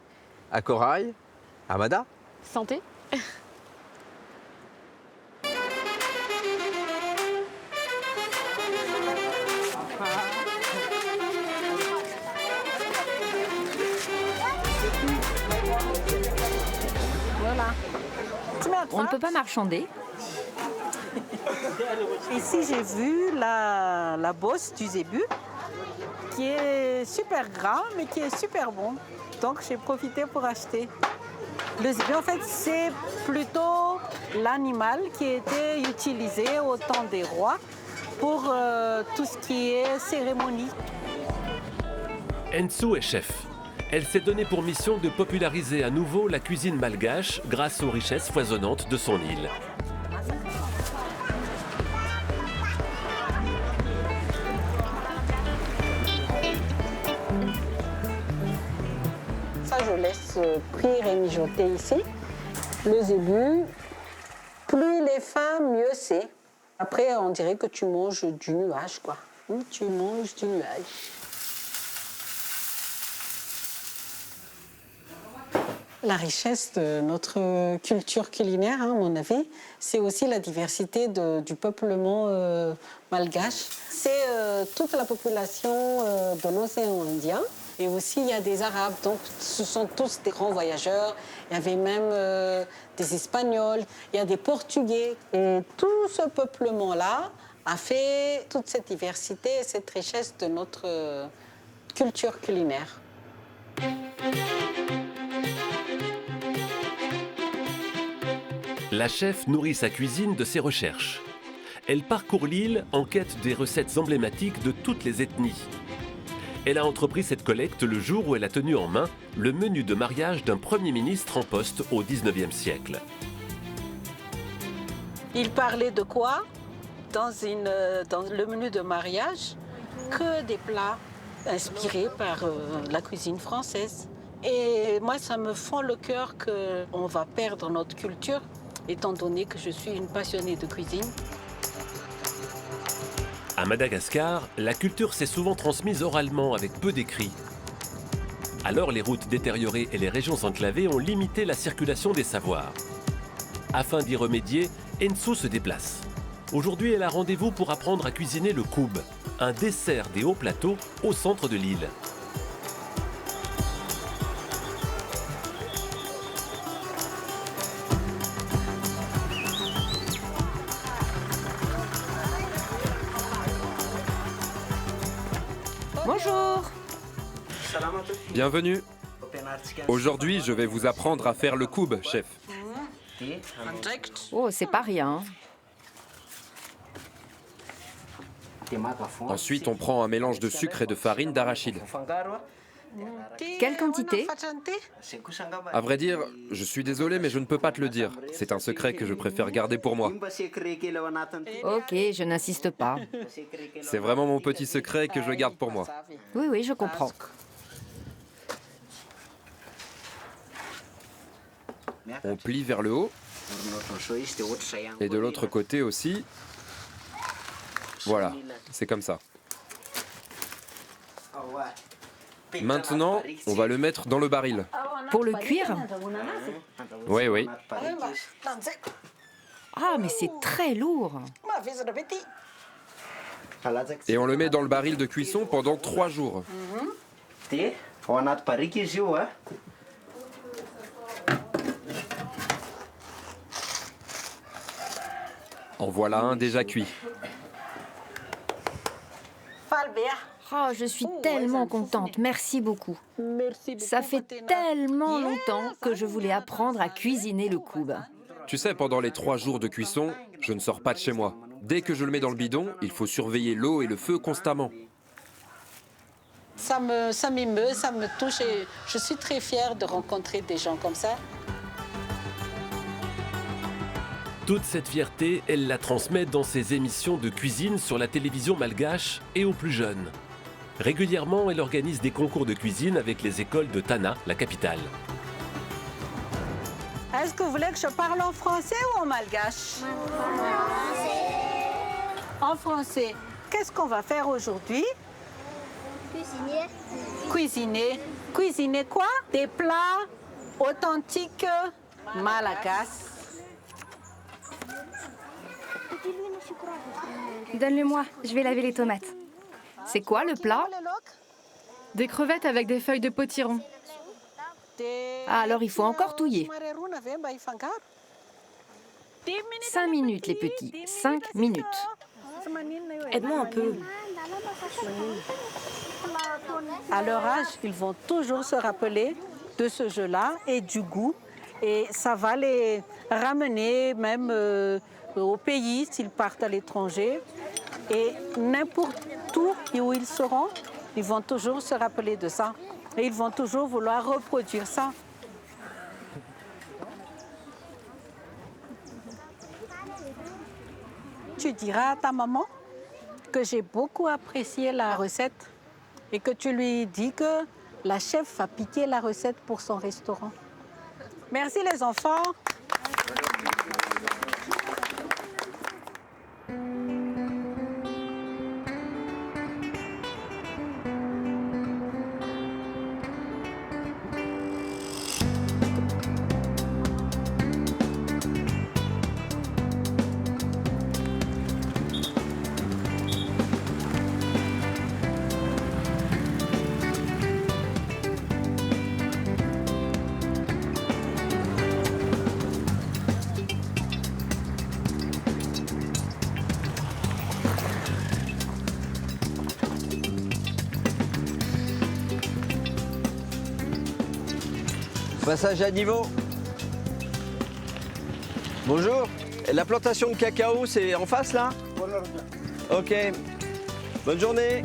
à Corail, à Mada. Santé. On ne peut pas marchander. Ici, j'ai vu la bosse du zébu, qui est super gras, mais qui est super bon. Donc, j'ai profité pour acheter. Le zébu, en fait, c'est plutôt l'animal qui était utilisé au temps des rois pour tout ce qui est cérémonie. Ensou est chef. Elle s'est donnée pour mission de populariser à nouveau la cuisine malgache grâce aux richesses foisonnantes de son île. Ça, je laisse cuire et mijoter ici. Le zébu, plus il est fin, mieux c'est. Après, on dirait que tu manges du nuage, quoi. Tu manges du nuage. La richesse de notre culture culinaire, à mon avis, c'est aussi la diversité du peuplement malgache. C'est toute la population de l'océan Indien. Et aussi, il y a des Arabes, donc ce sont tous des grands voyageurs. Il y avait même des Espagnols, il y a des Portugais. Et tout ce peuplement-là a fait toute cette diversité et cette richesse de notre culture culinaire. La chef nourrit sa cuisine de ses recherches. Elle parcourt l'île en quête des recettes emblématiques de toutes les ethnies. Elle a entrepris cette collecte le jour où elle a tenu en main le menu de mariage d'un Premier ministre en poste au XIXe siècle. Il parlait de quoi dans le menu de mariage? Que des plats inspirés par la cuisine française. Et moi, ça me fend le cœur qu'on va perdre notre culture, étant donné que je suis une passionnée de cuisine. À Madagascar, la culture s'est souvent transmise oralement avec peu d'écrits. Alors les routes détériorées et les régions enclavées ont limité la circulation des savoirs. Afin d'y remédier, Ensou se déplace. Aujourd'hui, elle a rendez-vous pour apprendre à cuisiner le koub, un dessert des hauts plateaux au centre de l'île. Bonjour. Bienvenue. Aujourd'hui, je vais vous apprendre à faire le koub, chef. Oh, c'est pas rien. Ensuite, on prend un mélange de sucre et de farine d'arachide. Quelle quantité? À vrai dire, je suis désolé, mais je ne peux pas te le dire. C'est un secret que je préfère garder pour moi. Ok, je n'insiste pas. C'est vraiment mon petit secret que je garde pour moi. Oui, oui, je comprends. On plie vers le haut. Et de l'autre côté aussi. Voilà, c'est comme ça. Maintenant, on va le mettre dans le baril. Pour le cuire? Oui, oui. Ah, mais c'est très lourd. Et on le met dans le baril de cuisson pendant 3 jours. En voilà un déjà cuit. Oh, je suis tellement contente. Merci beaucoup. Ça fait tellement longtemps que je voulais apprendre à cuisiner le koub. Tu sais, pendant les 3 jours de cuisson, je ne sors pas de chez moi. Dès que je le mets dans le bidon, il faut surveiller l'eau et le feu constamment. Ça m'émeut, ça me touche et je suis très fière de rencontrer des gens comme ça. Toute cette fierté, elle la transmet dans ses émissions de cuisine sur la télévision malgache et aux plus jeunes. Régulièrement, elle organise des concours de cuisine avec les écoles de Tana, la capitale. Est-ce que vous voulez que je parle en français ou en malgache? En français. Qu'est-ce qu'on va faire aujourd'hui? Cuisiner. Cuisiner. Cuisiner quoi? Des plats authentiques malagasy. Donne-le-moi, je vais laver les tomates. C'est quoi le plat? Des crevettes avec des feuilles de potiron. Ah, alors il faut encore touiller. 5 minutes les petits, 5 minutes. Aide-moi un peu. À leur âge, ils vont toujours se rappeler de ce jeu-là et du goût Et ça va les ramener même au pays s'ils partent à l'étranger. Et n'importe où ils seront, ils vont toujours se rappeler de ça. Et ils vont toujours vouloir reproduire ça. Tu diras à ta maman que j'ai beaucoup apprécié la recette et que tu lui dis que la chef a piqué la recette pour son restaurant. Merci les enfants. Passage à niveau. Bonjour. La plantation de cacao, c'est en face là? Ok. Bonne journée.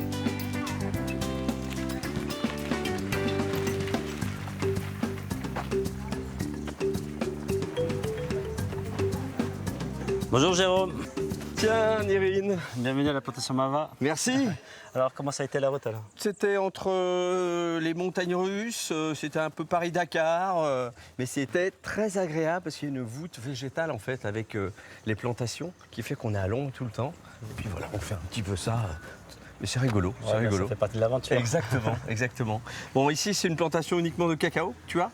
Bonjour Jérôme. Tiens, Nirine. Bienvenue à la plantation Mava. Merci. Alors, comment ça a été la route alors? C'était entre les montagnes russes, c'était un peu Paris-Dakar, mais c'était très agréable parce qu'il y a une voûte végétale en fait avec les plantations qui fait qu'on est à l'ombre tout le temps. Et puis voilà, on fait un petit peu ça. Mais c'est rigolo, c'est rigolo. Ça fait partie de l'aventure. Exactement, exactement. Bon, ici c'est une plantation uniquement de cacao, tu vois?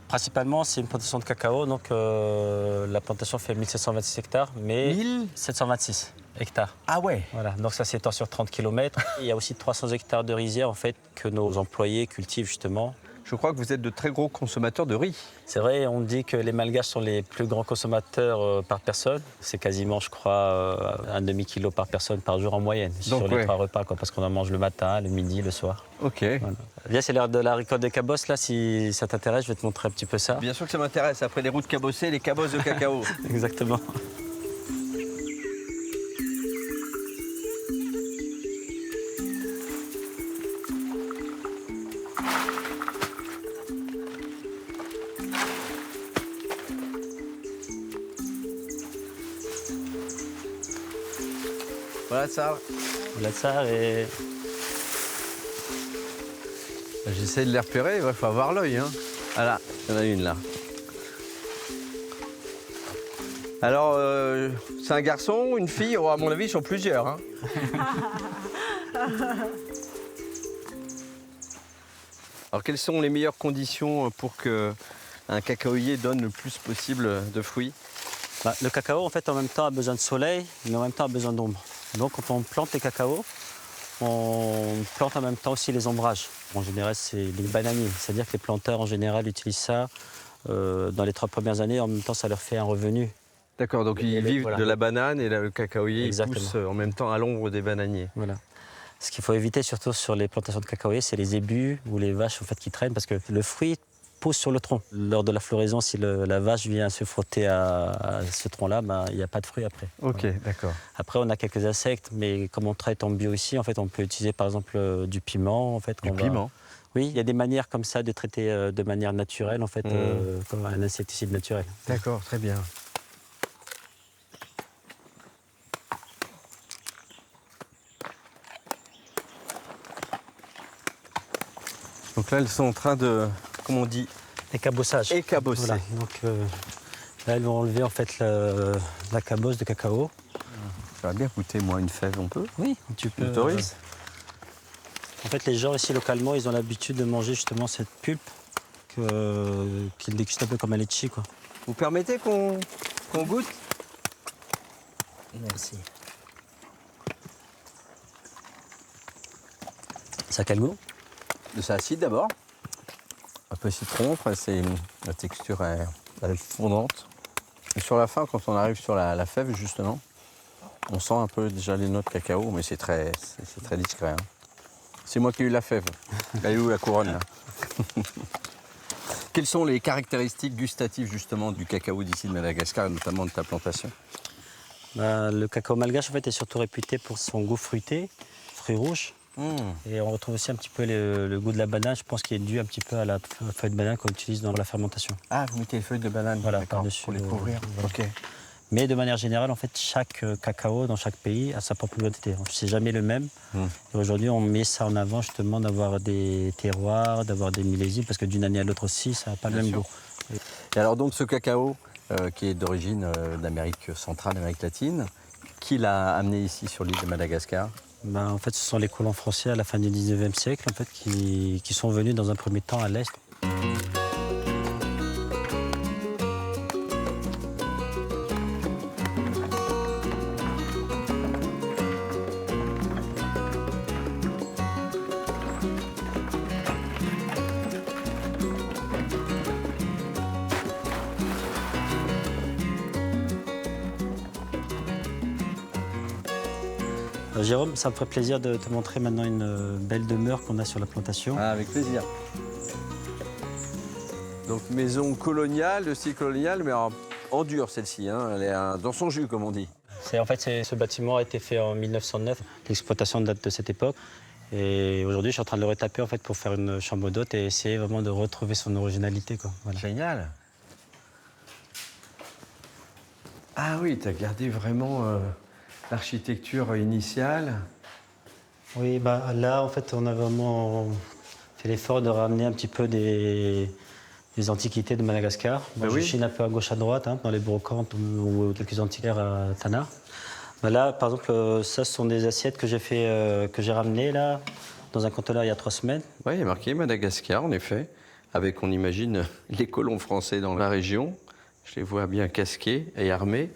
Principalement, c'est une plantation de cacao, donc la plantation fait 1726 hectares, mais 1726 hectares. Ah ouais. Voilà, donc ça s'étend sur 30 km. Il y a aussi 300 hectares de rizières en fait que nos employés cultivent justement. Je crois que vous êtes de très gros consommateurs de riz. C'est vrai, on dit que les Malgaches sont les plus grands consommateurs par personne. C'est quasiment, je crois, un demi-kilo par personne par jour en moyenne, donc, sur les 3 repas, quoi, parce qu'on en mange le matin, le midi, le soir. Ok. Voilà. Viens, c'est l'heure de la récolte des cabosses, là, si ça t'intéresse, je vais te montrer un petit peu ça. Bien sûr que ça m'intéresse, après les routes cabossées, les cabosses de cacao. Exactement. Voilà ça. Voilà ça et... J'essaie de les repérer, il faut avoir l'œil. Hein. Voilà, il y en a une là. Alors, c'est un garçon, une fille? Oh, à mon avis, ils sont plusieurs. Hein. Alors, quelles sont les meilleures conditions pour qu'un cacaoyer donne le plus possible de fruits? Le cacao, en fait, en même temps, a besoin de soleil, mais en même temps a besoin d'ombre. Donc, quand on plante les cacaos, on plante en même temps aussi les ombrages. En général, c'est les bananiers. C'est-à-dire que les planteurs, en général, utilisent ça dans les 3 premières années. En même temps, ça leur fait un revenu. D'accord, donc ils vivent de la banane et le cacaoyer pousse en même temps à l'ombre des bananiers. Voilà. Ce qu'il faut éviter, surtout sur les plantations de cacaoyer, c'est les ébus ou les vaches en fait, qui traînent, parce que le fruit pousse sur le tronc. Lors de la floraison, si la vache vient se frotter à ce tronc-là, il n'y a pas de fruit après. Ok, voilà. D'accord. Après, on a quelques insectes, mais comme on traite en bio ici, en fait, on peut utiliser par exemple du piment. En fait, du piment? Oui, il y a des manières comme ça de traiter de manière naturelle, en fait, comme un insecticide naturel. D'accord, très bien. Donc là, elles sont en train de, comment on dit? Écabossage. Écabosser. Voilà. Donc là, elles vont enlever en fait la cabosse de cacao. J'aurais bien goûté, moi, une fève, on peut? Oui, tu peux. M'autorises? En fait, les gens ici, localement, ils ont l'habitude de manger justement cette pulpe qu'ils dégustent un peu comme un litchi, quoi. Vous permettez qu'on goûte? Merci. Ça a quel goût? C'est acide d'abord. Un peu citron, après la texture elle est fondante. Et sur la fin, quand on arrive sur la fève, justement, on sent un peu déjà les notes cacao, mais c'est très discret. Hein. C'est moi qui ai eu la fève. Elle est où la couronne là? Quelles sont les caractéristiques gustatives justement du cacao d'ici de Madagascar, et notamment de ta plantation? Le cacao malgache en fait, est surtout réputé pour son goût fruité, fruits rouges. Et on retrouve aussi un petit peu le goût de la banane, je pense qu'il est dû un petit peu à la feuille de banane qu'on utilise dans la fermentation. Ah, vous mettez les feuilles de banane par-dessus pour les couvrir. Ok. Mais de manière générale, en fait, chaque cacao dans chaque pays a sa propre identité. C'est jamais le même. Et aujourd'hui, on met ça en avant justement d'avoir des terroirs, d'avoir des millésimes, parce que d'une année à l'autre aussi, ça n'a pas le même goût. Et alors donc ce cacao, qui est d'origine d'Amérique centrale, d'Amérique latine, qui l'a amené ici sur l'île de Madagascar? En fait, ce sont les colons français à la fin du 19e siècle en fait, qui sont venus dans un premier temps à l'Est. Jérôme, ça me ferait plaisir de te montrer maintenant une belle demeure qu'on a sur la plantation. Ah, avec plaisir. Donc maison coloniale, de style colonial, mais en dur celle-ci, hein. Elle est dans son jus comme on dit. En fait, ce bâtiment a été fait en 1909, l'exploitation date de cette époque. Et aujourd'hui, je suis en train de le retaper en fait, pour faire une chambre d'hôte et essayer vraiment de retrouver son originalité. Voilà. Génial. Ah oui, tu as gardé vraiment l'architecture initiale. Oui, là, en fait, on a vraiment fait l'effort de ramener un petit peu des antiquités de Madagascar. Je chine un peu à gauche, à droite, dans les brocantes ou quelques antiquaires à Tana. Là, par exemple, ça, ce sont des assiettes que j'ai ramenées là, dans un conteneur il y a 3 semaines. Oui, il y a marqué Madagascar, en effet, avec, on imagine, les colons français dans la région. Je les vois bien casqués et armés.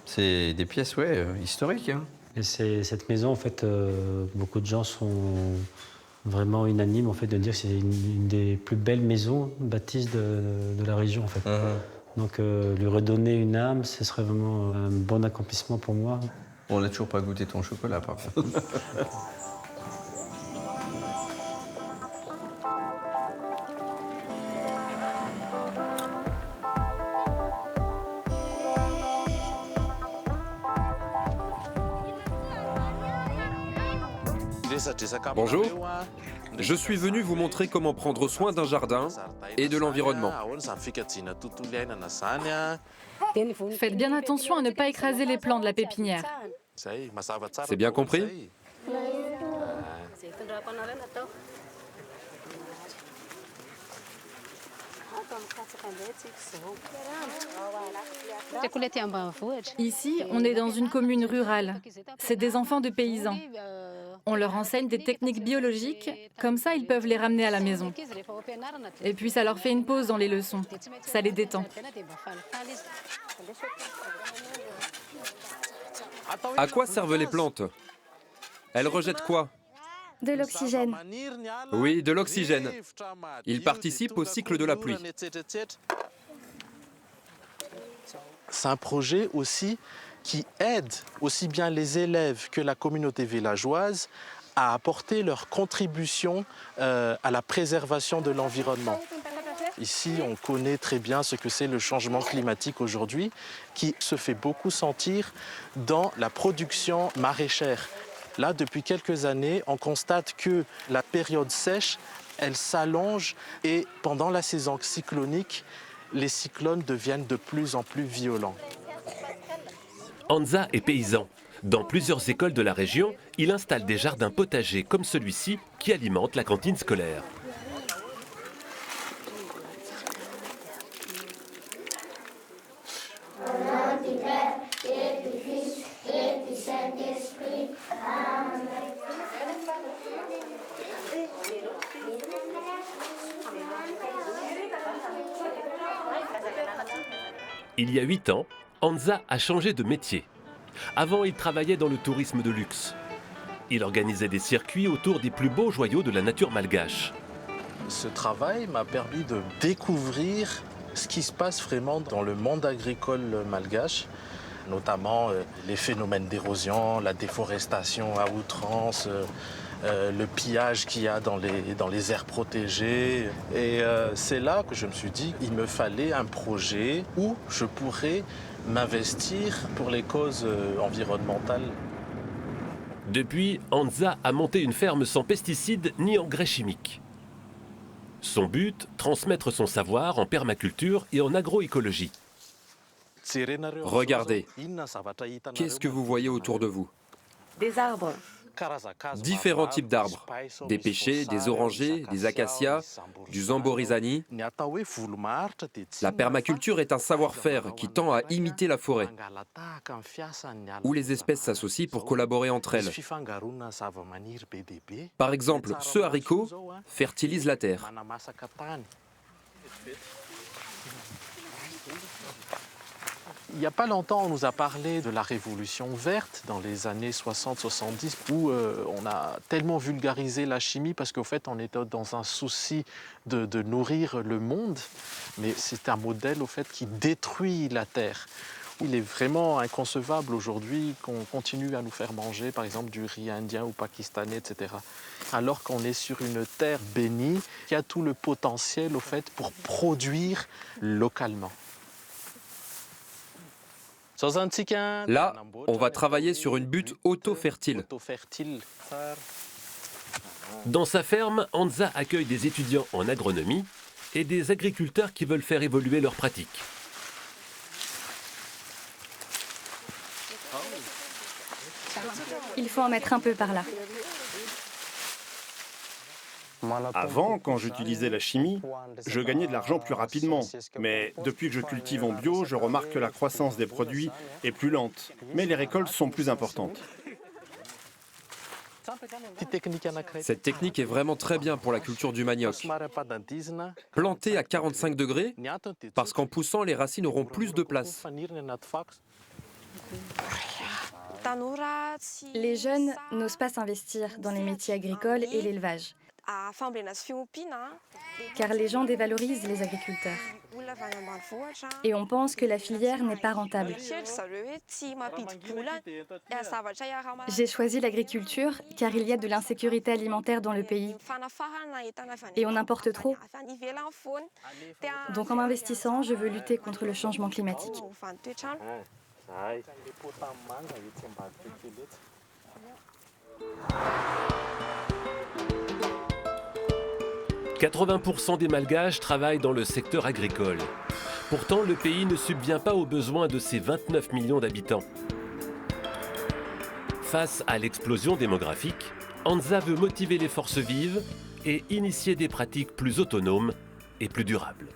C'est des pièces, historiques. Hein. Et cette maison, en fait, beaucoup de gens sont vraiment unanimes en fait, de dire que c'est une des plus belles maisons bâties de la région, en fait. Donc, lui redonner une âme, ce serait vraiment un bon accomplissement pour moi. On n'a toujours pas goûté ton chocolat, par contre. Bonjour, je suis venu vous montrer comment prendre soin d'un jardin et de l'environnement. Faites bien attention à ne pas écraser les plants de la pépinière. C'est bien compris? Ici, on est dans une commune rurale. C'est des enfants de paysans. On leur enseigne des techniques biologiques, comme ça ils peuvent les ramener à la maison. Et puis ça leur fait une pause dans les leçons. Ça les détend. À quoi servent les plantes? Elles rejettent quoi? De l'oxygène. Oui, de l'oxygène. Ils participent au cycle de la pluie. C'est un projet aussi qui aide aussi bien les élèves que la communauté villageoise à apporter leur contribution à la préservation de l'environnement. Ici, on connaît très bien ce que c'est le changement climatique aujourd'hui, qui se fait beaucoup sentir dans la production maraîchère. Là, depuis quelques années, on constate que la période sèche, elle s'allonge et pendant la saison cyclonique, les cyclones deviennent de plus en plus violents. Anza est paysan. Dans plusieurs écoles de la région, il installe des jardins potagers comme celui-ci qui alimentent la cantine scolaire. Il y a 8 ans, Anza a changé de métier. Avant, il travaillait dans le tourisme de luxe. Il organisait des circuits autour des plus beaux joyaux de la nature malgache. Ce travail m'a permis de découvrir ce qui se passe vraiment dans le monde agricole malgache, notamment les phénomènes d'érosion, la déforestation à outrance, le pillage qu'il y a dans les aires protégées. Et c'est là que je me suis dit qu'il me fallait un projet où je pourrais m'investir pour les causes environnementales. Depuis, Hansa a monté une ferme sans pesticides ni engrais chimiques. Son but, transmettre son savoir en permaculture et en agroécologie. Regardez, qu'est-ce que vous voyez autour de vous? Des arbres. Différents types d'arbres, des pêchers, des orangers, des acacias, du zamborizani. La permaculture est un savoir-faire qui tend à imiter la forêt, où les espèces s'associent pour collaborer entre elles. Par exemple, ce haricot fertilise la terre. Il n'y a pas longtemps, on nous a parlé de la révolution verte dans les années 60-70 où on a tellement vulgarisé la chimie parce qu'au fait, on était dans un souci de nourrir le monde. Mais c'est un modèle au fait qui détruit la terre. Il est vraiment inconcevable aujourd'hui qu'on continue à nous faire manger, par exemple, du riz indien ou pakistanais, etc. Alors qu'on est sur une terre bénie qui a tout le potentiel au fait pour produire localement. Là, on va travailler sur une butte auto-fertile. Dans sa ferme, Hansa accueille des étudiants en agronomie et des agriculteurs qui veulent faire évoluer leurs pratiques. Il faut en mettre un peu par là. Avant, quand j'utilisais la chimie, je gagnais de l'argent plus rapidement. Mais depuis que je cultive en bio, je remarque que la croissance des produits est plus lente. Mais les récoltes sont plus importantes. Cette technique est vraiment très bien pour la culture du manioc. Planté à 45 degrés, parce qu'en poussant, les racines auront plus de place. Les jeunes n'osent pas s'investir dans les métiers agricoles et l'élevage, car les gens dévalorisent les agriculteurs. Et on pense que la filière n'est pas rentable. J'ai choisi l'agriculture car il y a de l'insécurité alimentaire dans le pays. Et on importe trop. Donc en m'investissant, je veux lutter contre le changement climatique. 80% des Malgaches travaillent dans le secteur agricole. Pourtant, le pays ne subvient pas aux besoins de ses 29 millions d'habitants. Face à l'explosion démographique, Hansa veut motiver les forces vives et initier des pratiques plus autonomes et plus durables.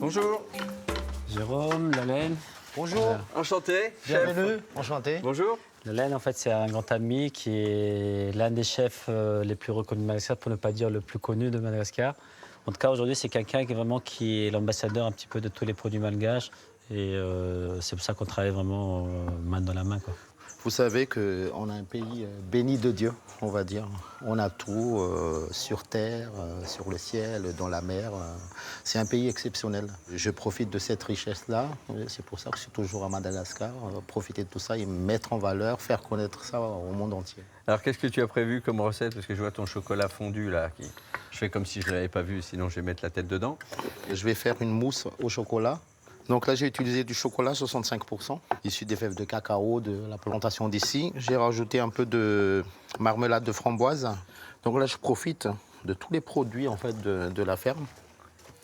Bonjour. Jérôme, la laine. Bonjour. Enchanté. Bienvenue. Enchanté. Bonjour. La laine, en fait, c'est un grand ami qui est l'un des chefs les plus reconnus de Madagascar, pour ne pas dire le plus connu de Madagascar. En tout cas, aujourd'hui, c'est quelqu'un qui est l'ambassadeur un petit peu de tous les produits malgaches. Et c'est pour ça qu'on travaille vraiment main dans la main, quoi. Vous savez qu'on a un pays béni de Dieu, on va dire. On a tout sur terre, sur le ciel, dans la mer. C'est un pays exceptionnel. Je profite de cette richesse-là. C'est pour ça que je suis toujours à Madagascar. Profiter de tout ça et mettre en valeur, faire connaître ça au monde entier. Alors, qu'est-ce que tu as prévu comme recette? Parce que je vois ton chocolat fondu, là. Je fais comme si je ne l'avais pas vu, sinon je vais mettre la tête dedans. Je vais faire une mousse au chocolat. Donc là, j'ai utilisé du chocolat 65%, issu des fèves de cacao de la plantation d'ici. J'ai rajouté un peu de marmelade de framboise. Donc là, je profite de tous les produits en fait, de la ferme.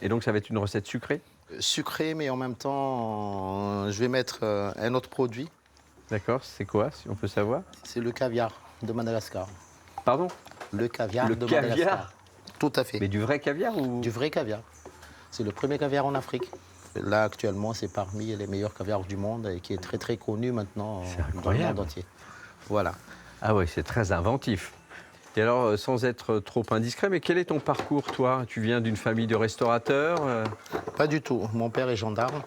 Et donc, ça va être une recette sucrée? Sucrée, mais en même temps, je vais mettre un autre produit. D'accord, c'est quoi, si on peut savoir? C'est le caviar de Madagascar. Pardon? Le caviar de Madagascar. Tout à fait. Mais du vrai caviar ou? Du vrai caviar. C'est le premier caviar en Afrique. Là, actuellement, c'est parmi les meilleurs caviars du monde et qui est très, très connu maintenant dans le monde entier. Voilà. Ah oui, c'est très inventif. Et alors, sans être trop indiscret, mais quel est ton parcours, toi? Tu viens d'une famille de restaurateurs? Pas du tout. Mon père est gendarme,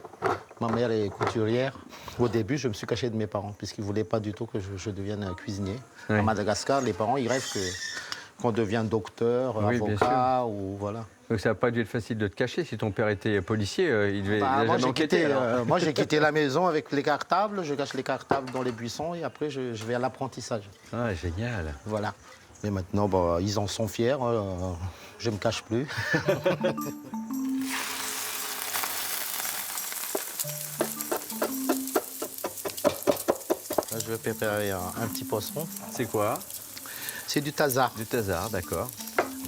ma mère est couturière. Au début, je me suis caché de mes parents, puisqu'ils ne voulaient pas du tout que je devienne cuisinier. Ouais. À Madagascar, les parents, ils rêvent qu'on devienne docteur, Oui, bien avocat, ou voilà. Donc ça n'a pas dû être facile de te cacher. Si ton père était policier, il devait Bah, jamais enquêter. moi, j'ai quitté la maison avec les cartables, je cache les cartables dans les buissons et après, je vais à l'apprentissage. Ah, génial. Voilà. Mais maintenant, bah, ils en sont fiers, je ne me cache plus. Là, je vais préparer un petit poisson. C'est quoi? C'est du taza. Du taza, d'accord.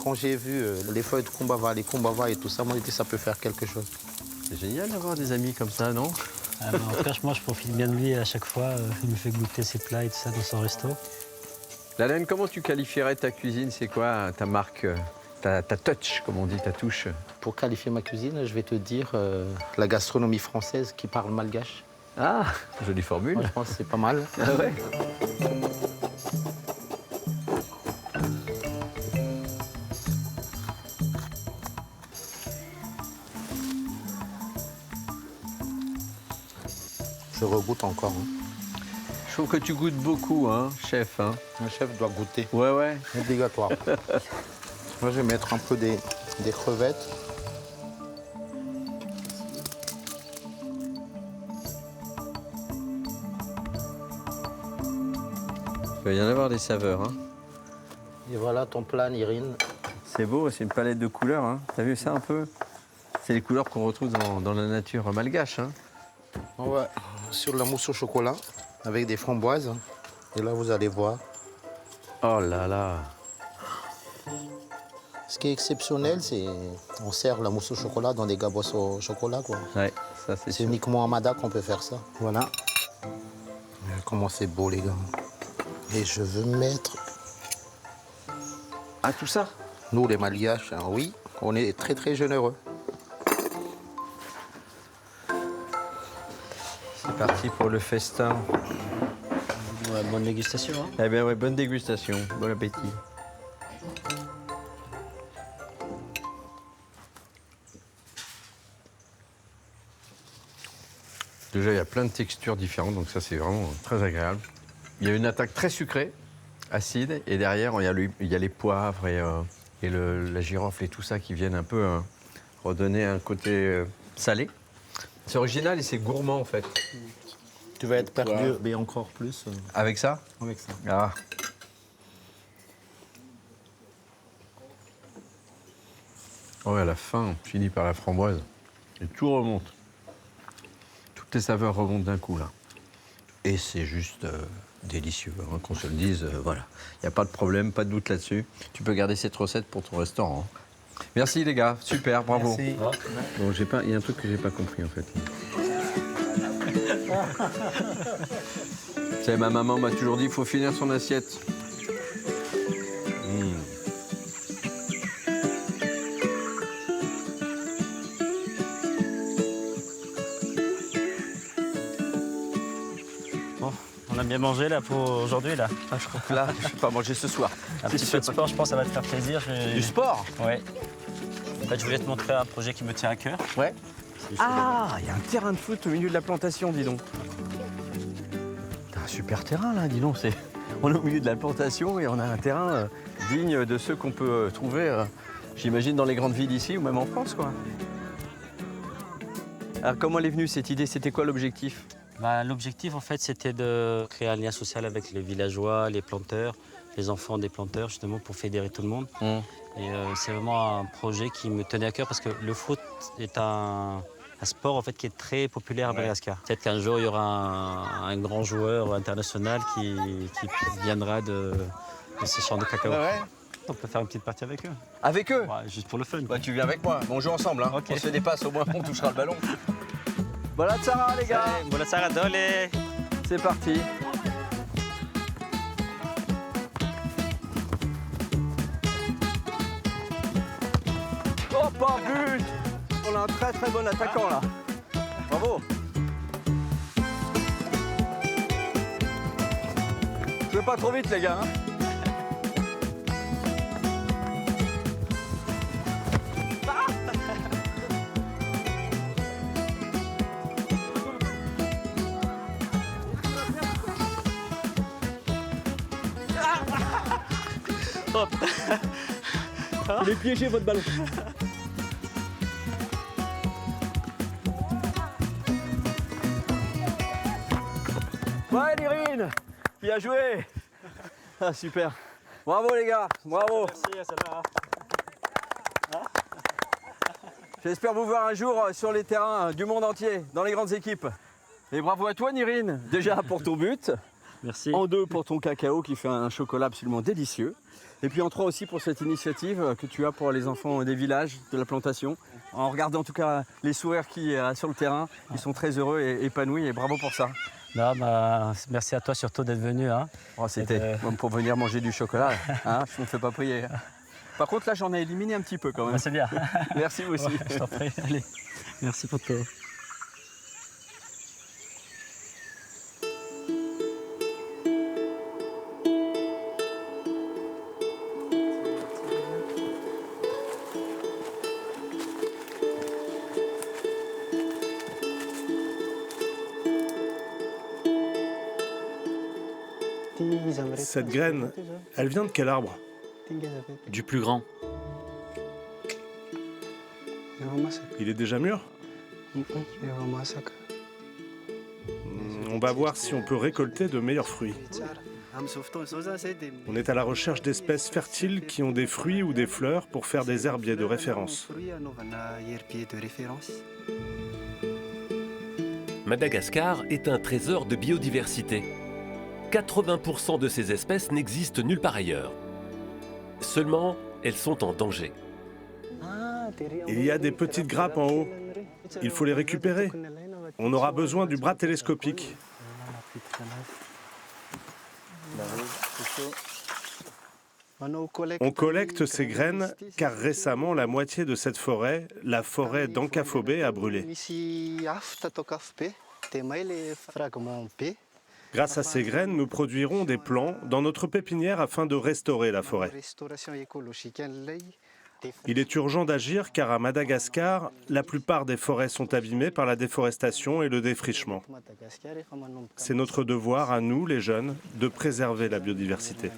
Quand j'ai vu les feuilles de kumbava, les kumbava et tout ça, moi, j'ai dit ça peut faire quelque chose. C'est génial d'avoir des amis comme ça, non? En tout cas, moi, je profite bien de lui à chaque fois. Il me fait goûter ses plats et tout ça dans son resto. Lalaine, comment tu qualifierais ta cuisine? C'est quoi ta marque, ta touch, comme on dit, ta touche? Pour qualifier ma cuisine, je vais te dire la gastronomie française qui parle malgache. Ah, jolie formule. Moi, je pense que c'est pas mal. Ah ouais. Je regoute encore. Je trouve que tu goûtes beaucoup, hein, chef. Hein. Un chef doit goûter. Ouais, ouais. Obligatoire. Moi, je vais mettre un peu des crevettes. Il va y en avoir des saveurs. Hein. Et voilà ton plat, Nirine. C'est beau, c'est une palette de couleurs. Hein. T'as vu ça un peu? C'est les couleurs qu'on retrouve dans la nature malgache. Hein. Ouais, sur la mousse au chocolat avec des framboises. Et là, vous allez voir. Oh là là. Ce qui est exceptionnel, c'est on sert la mousse au chocolat dans des gabos au chocolat, quoi. Ouais, ça c'est sûr. uniquement à Mada qu'on peut faire ça. Voilà. Comment c'est beau, les gars. Et je veux mettre... Ah, tout ça? Nous, les Malgaches, hein, oui, on est très, très généreux. C'est parti pour le festin. Ouais, bonne dégustation. Hein. Eh bien, ouais, bonne dégustation. Bon appétit. Déjà, il y a plein de textures différentes, donc ça, c'est vraiment très agréable. Il y a une attaque très sucrée, acide, et derrière, il y a les poivres et la girofle et tout ça qui viennent un peu redonner un côté salé. C'est original et c'est gourmand, en fait. Tu vas être perdu, mais encore plus. Avec ça? Avec ça. Ah. Ouais, à la fin, on finit par la framboise. Et tout remonte. Toutes les saveurs remontent d'un coup, là. Et c'est juste délicieux, hein, qu'on se le dise. Voilà. Il n'y a pas de problème, pas de doute là-dessus. Tu peux garder cette recette pour ton restaurant. Hein. Merci, les gars. Super, bravo. Merci. Bon, il y a un truc que j'ai pas compris, en fait. Tu sais, ma maman m'a toujours dit qu'il faut finir son assiette. Bon, on a bien mangé là pour aujourd'hui là. Ah, je crois que là, je ne vais pas manger ce soir. Un petit peu de sport, je pense que ça va te faire plaisir. Du sport? Ouais. En fait, je voulais te montrer un projet qui me tient à cœur. Ouais. Ah, il y a un terrain de foot au milieu de la plantation, dis donc. T'as un super terrain là, dis donc. On est au milieu de la plantation et on a un terrain digne de ceux qu'on peut trouver, j'imagine, dans les grandes villes ici ou même en France, quoi. Alors comment elle est venue cette idée? C'était quoi l'objectif? L'objectif en fait c'était de créer un lien social avec les villageois, les planteurs, les enfants des planteurs justement pour fédérer tout le monde. Et c'est vraiment un projet qui me tenait à cœur parce que le foot est un sport en fait qui est très populaire à Madagascar. Peut-être qu'un jour il y aura un grand joueur international qui viendra de ces champs de cacao. Ouais. On peut faire une petite partie avec eux. Avec eux? Ouais, juste pour le fun. Bah, tu viens avec moi, on joue ensemble. Hein. Okay. On se dépasse, au moins on touchera le ballon. Voilà Tsara les gars. Voilà Tsara Dole. C'est parti. Oh, pas but! On a un très très bon attaquant là. Bravo. Jouez pas trop vite les gars. Hein. Hop. Il est piégé votre ballon. Ouais, Nirine, bien joué. Ah, super. Bravo les gars, bravo. Merci, ça va. J'espère vous voir un jour sur les terrains du monde entier, dans les grandes équipes. Et bravo à toi Nirine, déjà pour ton but. Merci. En 2 pour ton cacao qui fait un chocolat absolument délicieux. Et puis en 3 aussi pour cette initiative que tu as pour les enfants des villages, de la plantation. En regardant en tout cas les sourires qui sur le terrain, ils sont très heureux et épanouis et bravo pour ça. Non, bah, merci à toi surtout d'être venu. Hein. Oh, c'était pour venir manger du chocolat, hein, je ne me fais pas prier. Par contre là j'en ai éliminé un petit peu quand même. Bah, c'est bien. Merci vous aussi. Ouais, je t'en prie, allez. Merci pour tout. Cette graine, elle vient de quel arbre? Du plus grand. Il est déjà mûr? On va voir si on peut récolter de meilleurs fruits. On est à la recherche d'espèces fertiles qui ont des fruits ou des fleurs pour faire des herbiers de référence. Madagascar est un trésor de biodiversité. 80% de ces espèces n'existent nulle part ailleurs. Seulement, elles sont en danger. Il y a des petites grappes en haut. Il faut les récupérer. On aura besoin du bras télescopique. On collecte ces graines car récemment la moitié de cette forêt, la forêt d'Ankafobé, a brûlé. Grâce à ces graines, nous produirons des plants dans notre pépinière afin de restaurer la forêt. Il est urgent d'agir car à Madagascar, la plupart des forêts sont abîmées par la déforestation et le défrichement. C'est notre devoir à nous, les jeunes, de préserver la biodiversité.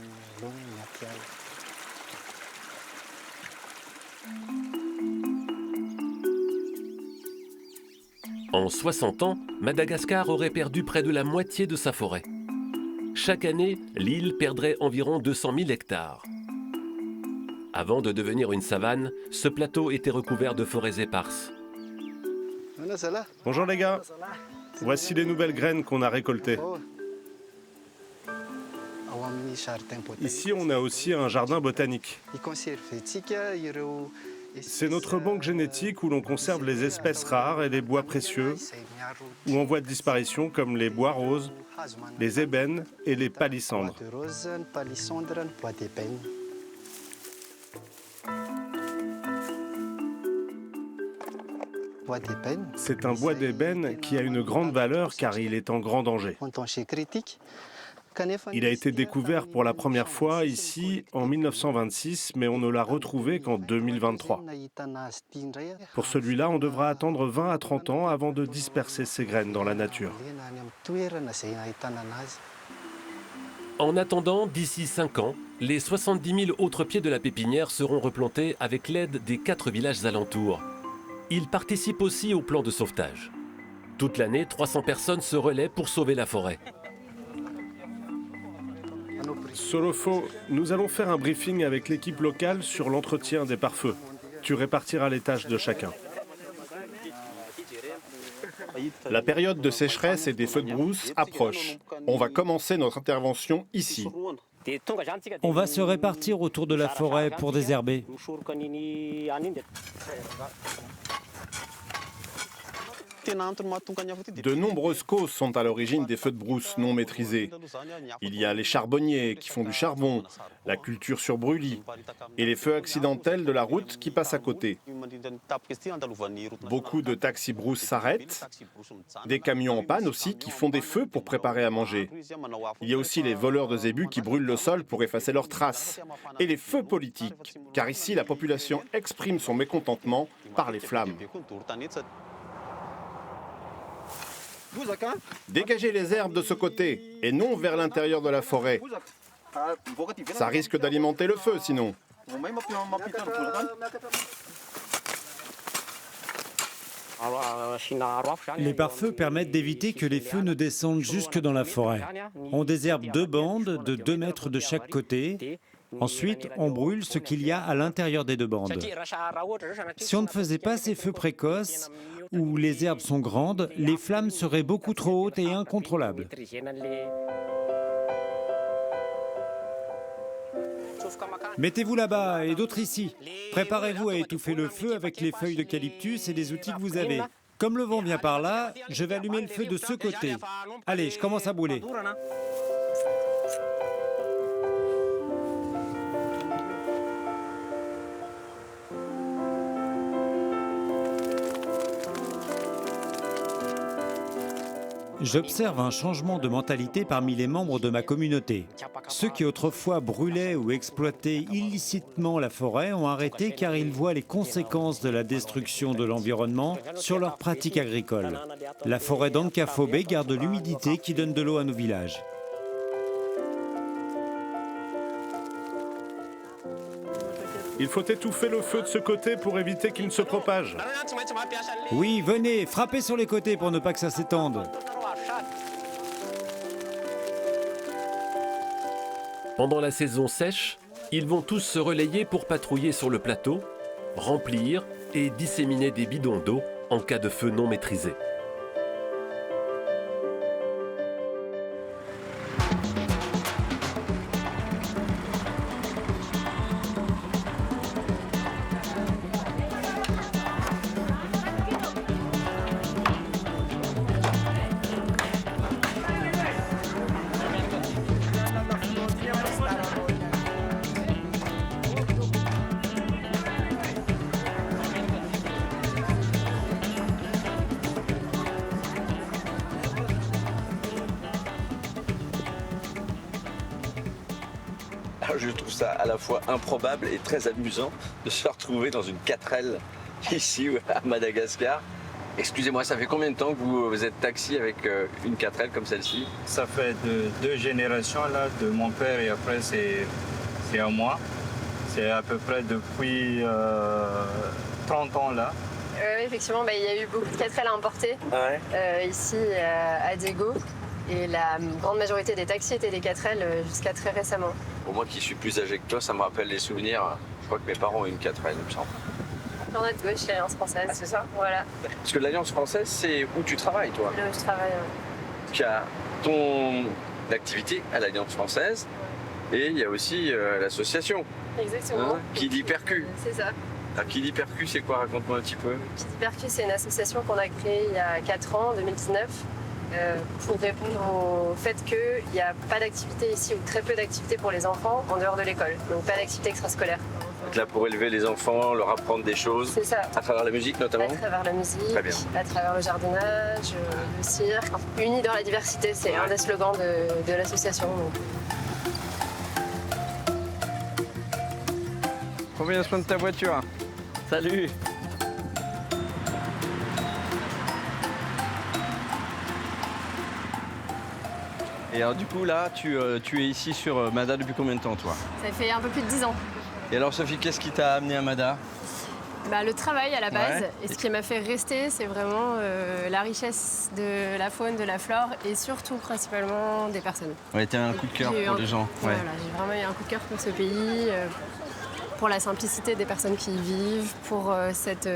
En 60 ans, Madagascar aurait perdu près de la moitié de sa forêt. Chaque année, l'île perdrait environ 200 000 hectares. Avant de devenir une savane, ce plateau était recouvert de forêts éparses. Bonjour les gars, voici les nouvelles graines qu'on a récoltées. Ici, on a aussi un jardin botanique. C'est notre banque génétique où l'on conserve les espèces rares et les bois précieux, ou en voie de disparition comme les bois roses, les ébènes et les palissandres. C'est un bois d'ébène qui a une grande valeur car il est en grand danger. Il a été découvert pour la première fois ici en 1926, mais on ne l'a retrouvé qu'en 2023. Pour celui-là, on devra attendre 20 à 30 ans avant de disperser ces graines dans la nature. En attendant, d'ici 5 ans, les 70 000 autres pieds de la pépinière seront replantés avec l'aide des 4 villages alentours. Ils participent aussi au plan de sauvetage. Toute l'année, 300 personnes se relaient pour sauver la forêt. Solofo, nous allons faire un briefing avec l'équipe locale sur l'entretien des pare-feux. Tu répartiras les tâches de chacun. La période de sécheresse et des feux de brousse approche. On va commencer notre intervention ici. On va se répartir autour de la forêt pour désherber. De nombreuses causes sont à l'origine des feux de brousse non maîtrisés. Il y a les charbonniers qui font du charbon, la culture sur brûlis et les feux accidentels de la route qui passent à côté. Beaucoup de taxis-brousses s'arrêtent, des camions en panne aussi qui font des feux pour préparer à manger. Il y a aussi les voleurs de zébus qui brûlent le sol pour effacer leurs traces. Et les feux politiques, car ici la population exprime son mécontentement par les flammes. Dégagez les herbes de ce côté et non vers l'intérieur de la forêt. Ça risque d'alimenter le feu sinon. Les pare-feux permettent d'éviter que les feux ne descendent jusque dans la forêt. On désherbe 2 bandes de 2 mètres de chaque côté. Ensuite, on brûle ce qu'il y a à l'intérieur des 2 bandes. Si on ne faisait pas ces feux précoces, où les herbes sont grandes, les flammes seraient beaucoup trop hautes et incontrôlables. Mettez-vous là-bas et d'autres ici. Préparez-vous à étouffer le feu avec les feuilles d'eucalyptus et les outils que vous avez. Comme le vent vient par là, je vais allumer le feu de ce côté. Allez, je commence à brûler. J'observe un changement de mentalité parmi les membres de ma communauté. Ceux qui autrefois brûlaient ou exploitaient illicitement la forêt ont arrêté car ils voient les conséquences de la destruction de l'environnement sur leurs pratiques agricoles. La forêt d'Ankafobé garde l'humidité qui donne de l'eau à nos villages. Il faut étouffer le feu de ce côté pour éviter qu'il ne se propage. Oui, venez, frappez sur les côtés pour ne pas que ça s'étende. Pendant la saison sèche, ils vont tous se relayer pour patrouiller sur le plateau, remplir et disséminer des bidons d'eau en cas de feu non maîtrisé. Je trouve ça à la fois improbable et très amusant de se retrouver dans une 4L ici à Madagascar. Excusez-moi, ça fait combien de temps que vous êtes taxi avec une 4L comme celle-ci? Ça fait 2 générations là, de mon père et après c'est à moi. C'est à peu près depuis 30 ans là. Effectivement, il y a eu beaucoup de 4L à importer ici à Diego. Et la grande majorité des taxis étaient des 4L jusqu'à très récemment. Pour moi qui suis plus âgé que toi, ça me rappelle des souvenirs. Je crois que mes parents ont une 4L, il me semble. Dans notre gauche, l'Alliance française. Ah, c'est ça? Voilà. Parce que l'Alliance française, c'est où tu travailles, toi? Là où je travaille, Tu as ton activité à l'Alliance française et il y a aussi l'association. Exactement. Qui dit Percu. C'est ça. Alors, qui dit Percu, c'est quoi? Raconte-moi un petit peu. Qui dit Percu, c'est une association qu'on a créée il y a 4 ans, en 2019. Pour répondre au fait qu'il n'y a pas d'activité ici ou très peu d'activités pour les enfants en dehors de l'école, donc pas d'activité extrascolaire. Vous êtes là pour élever les enfants, leur apprendre des choses. C'est ça. À travers la musique notamment. À travers la musique, très bien. À travers le jardinage, le cirque. Unis dans la diversité, c'est un des slogans de l'association. Combien de ta voiture? Salut. Et alors du coup là, tu es ici sur Mada depuis combien de temps toi? Ça fait un peu plus de 10 ans. Et alors Sophie, qu'est-ce qui t'a amené à Mada? Le travail à la base, Ouais. et ce qui m'a fait rester, c'est vraiment la richesse de la faune, de la flore, et surtout principalement des personnes. Ouais, t'as un coup de cœur pour les gens. Voilà, j'ai vraiment eu un coup de cœur pour ce pays, pour la simplicité des personnes qui y vivent, pour cette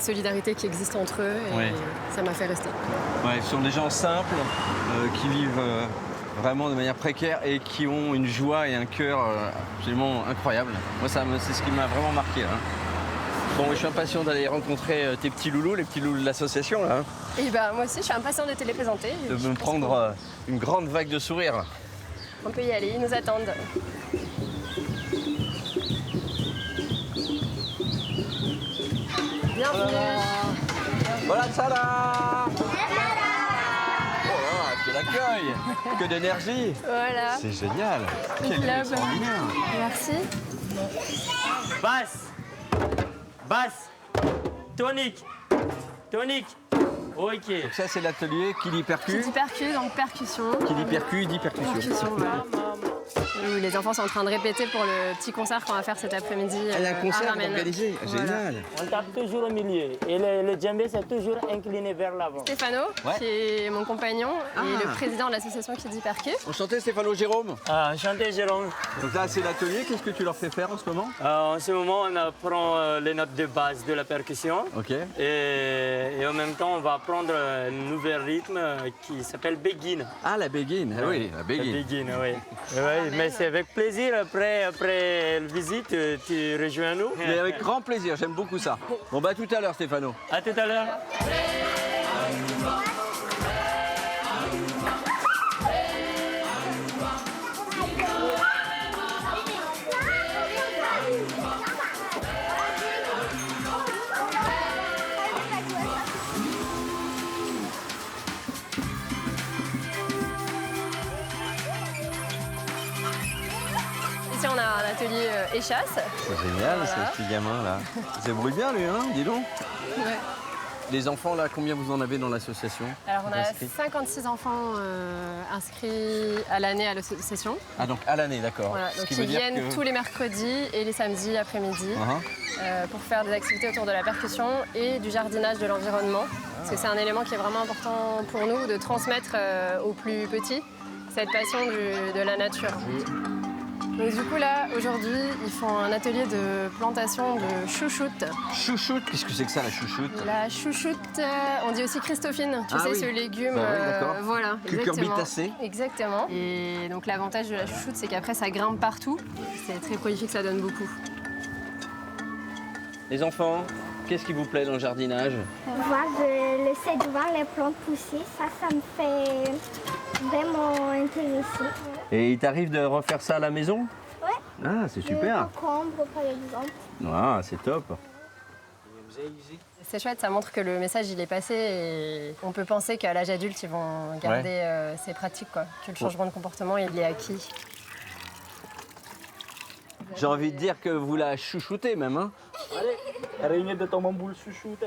solidarité qui existe entre eux, et ça m'a fait rester. Ouais, ce sont des gens simples qui vivent vraiment de manière précaire et qui ont une joie et un cœur absolument incroyable. Moi, c'est ce qui m'a vraiment marqué. Hein. Bon, je suis impatient d'aller rencontrer tes petits loulous, les petits loulous de l'association là. Et moi aussi, je suis impatient de te les présenter. De me prendre une grande vague de sourires. On peut y aller, ils nous attendent. Bienvenue. Voilà, tada! Oh là, quel accueil! Que d'énergie! Voilà. C'est génial! Quel lieu extraordinaire! Merci. Basse, basse, tonique, tonique. Ok. Donc ça c'est l'atelier qui dit percu. Qui dit percu, donc percussion. Qui dit percu, dit percussion. Percussion, voilà. où les enfants sont en train de répéter pour le petit concert qu'on va faire cet après-midi. Il y a un concert à Ramen. organisé, génial. On tape toujours au milieu et le djembé c'est toujours incliné vers l'avant. Stéphano, qui est mon compagnon et le président de l'association Kidzi Percu. Enchanté Stéphano, Jérôme. Enchanté Jérôme. Donc là c'est l'atelier, qu'est-ce que tu leur fais faire en ce moment? En ce moment on apprend les notes de base de la percussion. Ok. Et en même temps on va apprendre un nouvel rythme qui s'appelle Begin. Ah la Begin, ah oui, la Begin. La Begin, oui. Oui, mais c'est avec plaisir, après la visite, tu rejoins nous. Mais avec grand plaisir, j'aime beaucoup ça. Bon bah à tout à l'heure Stéphano. À tout à l'heure. Ici, on a un atelier échasse. C'est génial, ce petit gamin là. Il se débrouille bien lui, hein, dis donc. Ouais. Les enfants là, combien vous en avez dans l'association? Alors, on a 56 enfants inscrits à l'année à l'association. Ah donc à l'année, d'accord. Voilà, donc ils viennent tous les mercredis et les samedis après-midi pour faire des activités autour de la percussion et du jardinage de l'environnement. Parce que c'est un élément qui est vraiment important pour nous de transmettre aux plus petits cette passion de la nature. Donc du coup là, aujourd'hui, ils font un atelier de plantation de chouchoute. Chouchoute, qu'est-ce que c'est que ça la chouchoute? La chouchoute, on dit aussi Christophine, tu sais, oui. ce légume. Bah oui, d'accord. Voilà, Cucurbitacé. Exactement. Et donc l'avantage de la chouchoute, c'est qu'après ça grimpe partout. C'est très prolifique, ça donne beaucoup. Les enfants, qu'est-ce qui vous plaît dans le jardinage? Voir le fait de voir les plantes pousser, ça me fait vraiment intéresser. Et il t'arrive de refaire ça à la maison? Ouais. Ah, c'est super. Le concombre, par exemple. Ah, c'est top. C'est chouette, ça montre que le message il est passé et on peut penser qu'à l'âge adulte ils vont garder ces pratiques, quoi. Que le changement de comportement il est acquis. J'ai envie de dire que vous la chouchoutez même, hein? Allez, réunion de ton boule chouchoute.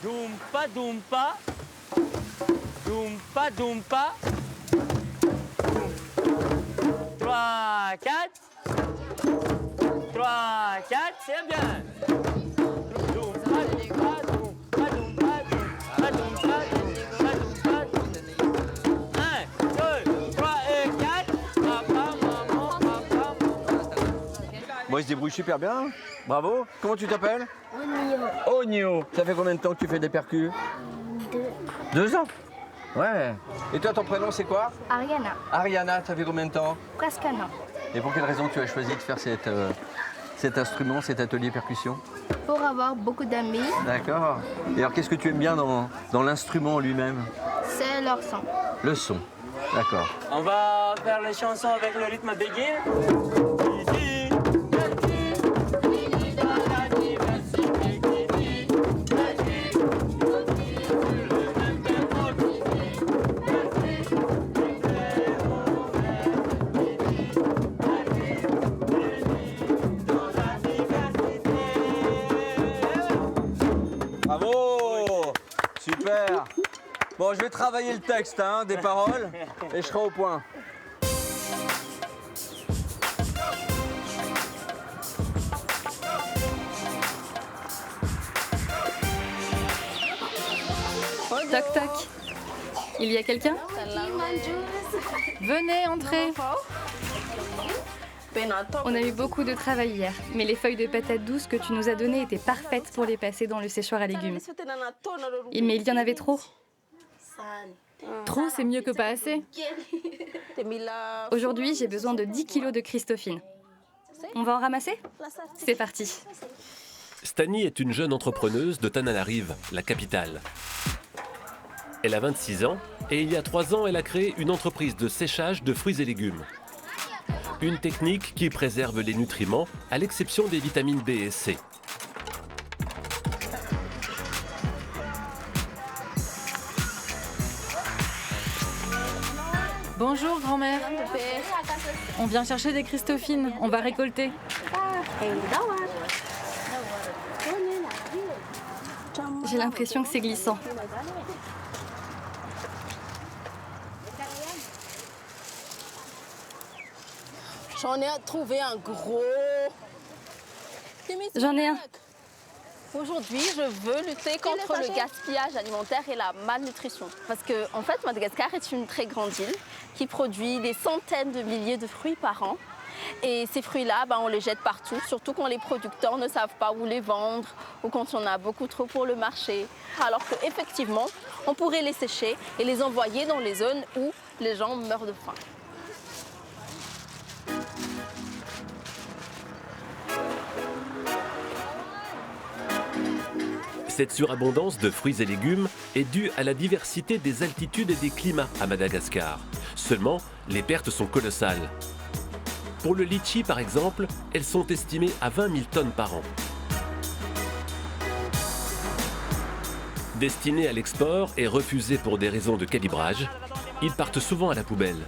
Doumpa, doumpa. Doumpa, doumpa. 3, 4. 3, 4, c'est bien. Doumpa, doumpa, doumpa, doumpa, doumpa, doumpa, doumpa, doumpa. 1, 2, 3 et 4. Papa, maman, papa. Moi, je débrouille super bien. Bravo. Comment tu t'appelles? Onio. Onio. Ça fait combien de temps que tu fais des percus? 2 ans. Ouais. Et toi, ton prénom, c'est quoi? Ariana. Ariana, ça fait combien de temps? Presque un an. Et pour quelle raison tu as choisi de faire cet instrument, cet atelier percussion? Pour avoir beaucoup d'amis. D'accord. Et alors, qu'est-ce que tu aimes bien dans l'instrument lui-même? C'est leur son. Le son. D'accord. On va faire les chansons avec le rythme Begin. Bravo! Super! Bon, je vais travailler le texte, hein, des paroles, et je serai au point. Toc toc. Il y a quelqu'un? Venez, entrez. On a eu beaucoup de travail hier, mais les feuilles de patates douces que tu nous as données étaient parfaites pour les passer dans le séchoir à légumes. Mais il y en avait trop. Trop, c'est mieux que pas assez. Aujourd'hui, j'ai besoin de 10 kilos de Christophine. On va en ramasser? C'est parti. Stani est une jeune entrepreneuse de Tananarive, la capitale. Elle a 26 ans et il y a 3 ans, elle a créé une entreprise de séchage de fruits et légumes. Une technique qui préserve les nutriments, à l'exception des vitamines B et C. Bonjour, grand-mère. On vient chercher des Christophines. On va récolter. J'ai l'impression que c'est glissant. J'en ai trouvé un gros. J'en ai un. Aujourd'hui, je veux lutter contre le gaspillage alimentaire et la malnutrition. Parce que, en fait, Madagascar est une très grande île qui produit des centaines de milliers de fruits par an. Et ces fruits-là, on les jette partout, surtout quand les producteurs ne savent pas où les vendre ou quand on a beaucoup trop pour le marché. Alors qu'effectivement, on pourrait les sécher et les envoyer dans les zones où les gens meurent de faim. Cette surabondance de fruits et légumes est due à la diversité des altitudes et des climats à Madagascar. Seulement, les pertes sont colossales. Pour le litchi, par exemple, elles sont estimées à 20 000 tonnes par an. Destinés à l'export et refusés pour des raisons de calibrage, ils partent souvent à la poubelle.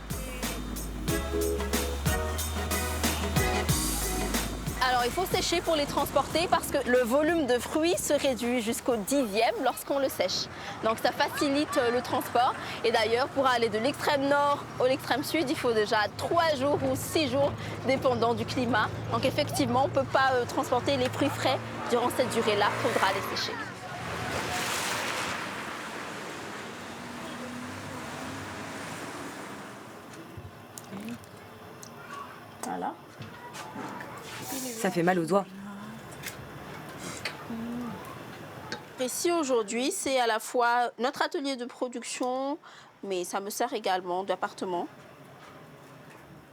Alors il faut sécher pour les transporter parce que le volume de fruits se réduit jusqu'au 10e lorsqu'on le sèche. Donc ça facilite le transport. Et d'ailleurs, pour aller de l'extrême nord au l'extrême sud, il faut déjà 3 jours ou 6 jours, dépendant du climat. Donc effectivement, on ne peut pas transporter les fruits frais durant cette durée-là, il faudra les sécher. Voilà. Ça fait mal aux doigts. Ici aujourd'hui, c'est à la fois notre atelier de production, mais ça me sert également d'appartement.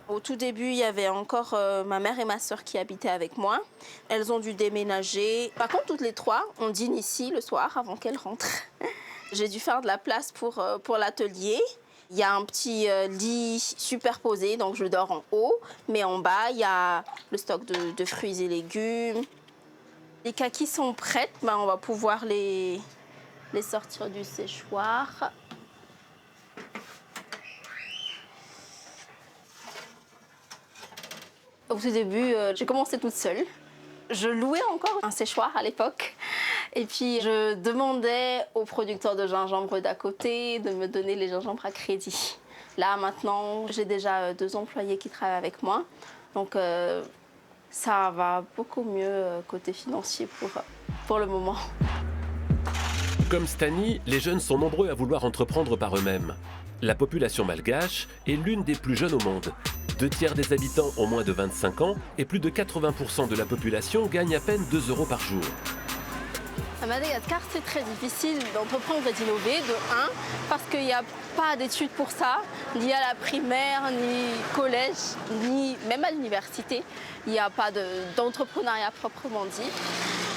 Au tout début, il y avait encore ma mère et ma sœur qui habitaient avec moi. Elles ont dû déménager. Par contre, toutes les trois, on dîne ici le soir avant qu'elles rentrent. J'ai dû faire de la place pour l'atelier. Il y a un petit lit superposé, donc je dors en haut. Mais en bas, il y a le stock de fruits et légumes. Les kakis sont prêtes, on va pouvoir les sortir du séchoir. Au tout début, j'ai commencé toute seule. Je louais encore un séchoir à l'époque. Et puis, je demandais aux producteurs de gingembre d'à côté de me donner les gingembre à crédit. Là, maintenant, j'ai déjà 2 employés qui travaillent avec moi. Donc, ça va beaucoup mieux côté financier pour le moment. Comme Stani, les jeunes sont nombreux à vouloir entreprendre par eux-mêmes. La population malgache est l'une des plus jeunes au monde. 2/3 des habitants ont moins de 25 ans et plus de 80% de la population gagne à peine 2 € par jour. À Madagascar, c'est très difficile d'entreprendre et d'innover, de 1, parce qu'il n'y a pas d'études pour ça, ni à la primaire, ni collège, ni même à l'université. Il n'y a pas d'entrepreneuriat proprement dit.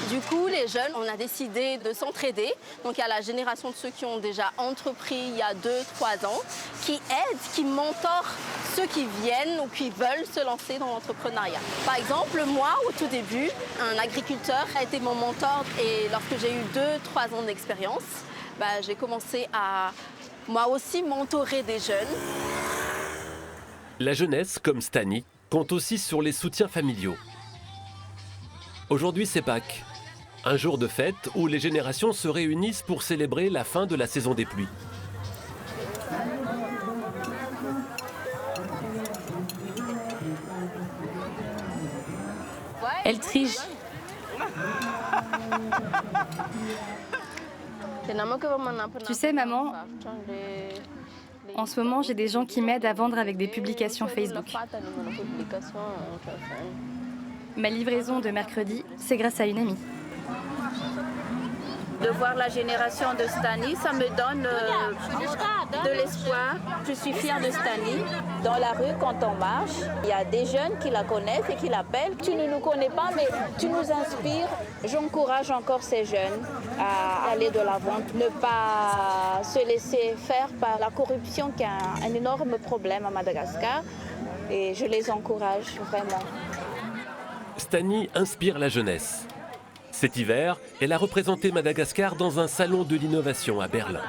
Du coup, les jeunes, on a décidé de s'entraider. Donc, il y a la génération de ceux qui ont déjà entrepris il y a 2-3 ans, qui aident, qui mentorent ceux qui viennent ou qui veulent se lancer dans l'entrepreneuriat. Par exemple, moi, au tout début, un agriculteur a été mon mentor et lorsque j'ai eu 2-3 ans d'expérience, j'ai commencé à, moi aussi, mentorer des jeunes. La jeunesse, comme Stani, compte aussi sur les soutiens familiaux. Aujourd'hui, c'est Pâques, un jour de fête où les générations se réunissent pour célébrer la fin de la saison des pluies. Elle triche. Tu sais, maman, en ce moment, j'ai des gens qui m'aident à vendre avec des publications Facebook. Ma livraison de mercredi, c'est grâce à une amie. De voir la génération de Stani, ça me donne de l'espoir. Je suis fière de Stani. Dans la rue, quand on marche, il y a des jeunes qui la connaissent et qui l'appellent. Tu ne nous connais pas, mais tu nous inspires. J'encourage encore ces jeunes à aller de l'avant, ne pas se laisser faire par la corruption qui est un énorme problème à Madagascar. Et je les encourage vraiment. Stani inspire la jeunesse. Cet hiver, elle a représenté Madagascar dans un salon de l'innovation à Berlin.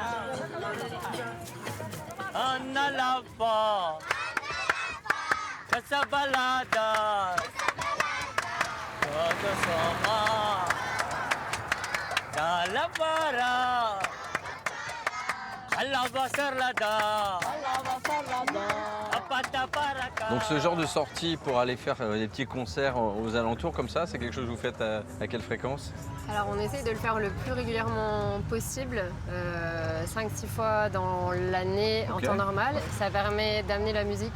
Donc ce genre de sortie pour aller faire des petits concerts aux alentours comme ça, c'est quelque chose que vous faites à quelle fréquence? Alors on essaye de le faire le plus régulièrement possible, 5-6 fois dans l'année en temps normal. Ça permet d'amener la musique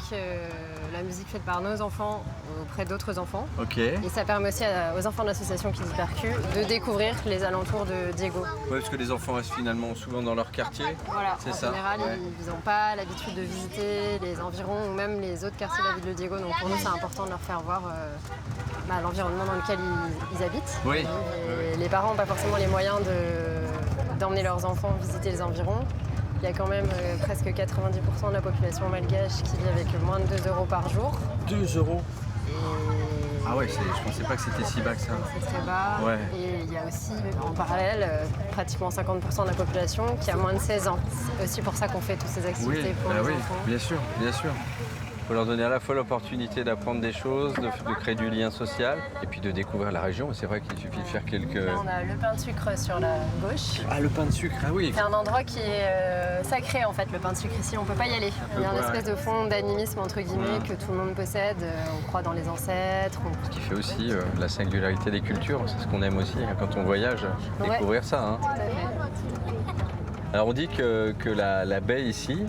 faite par nos enfants auprès d'autres enfants. Et ça permet aussi aux enfants de l'association Kids Percu de découvrir les alentours de Diego. Oui, parce que les enfants restent finalement souvent dans leur quartier. Voilà, en général, ils n'ont pas l'habitude de visiter les environs ou même les autres quartiers de la ville de Diego. Donc pour nous, c'est important de leur faire voir l'environnement dans lequel ils habitent. Et les parents n'ont pas forcément les moyens d'emmener leurs enfants visiter les environs. Il y a quand même presque 90% de la population malgache qui vit avec moins de 2 € par jour. 2 €? Ah ouais, je pensais pas que c'était si bas que ça. C'est très bas. Et il y a aussi, en parallèle, pratiquement 50% de la population qui a moins de 16 ans. C'est aussi pour ça qu'on fait toutes ces activités pour les enfants. Bien sûr, bien sûr. Il faut leur donner à la fois l'opportunité d'apprendre des choses, de créer du lien social et puis de découvrir la région. C'est vrai qu'il suffit de faire quelques... Là, on a le pain de sucre sur la gauche. Ah, le pain de sucre, ah oui. C'est un endroit qui est sacré en fait, le pain de sucre ici, on ne peut pas y aller. Il y a une espèce de fond d'animisme entre guillemets que tout le monde possède. On croit dans les ancêtres. Ce qui fait aussi la singularité des cultures, c'est ce qu'on aime aussi quand on voyage, découvrir ça. Hein. Tout à fait. Alors on dit que la baie ici,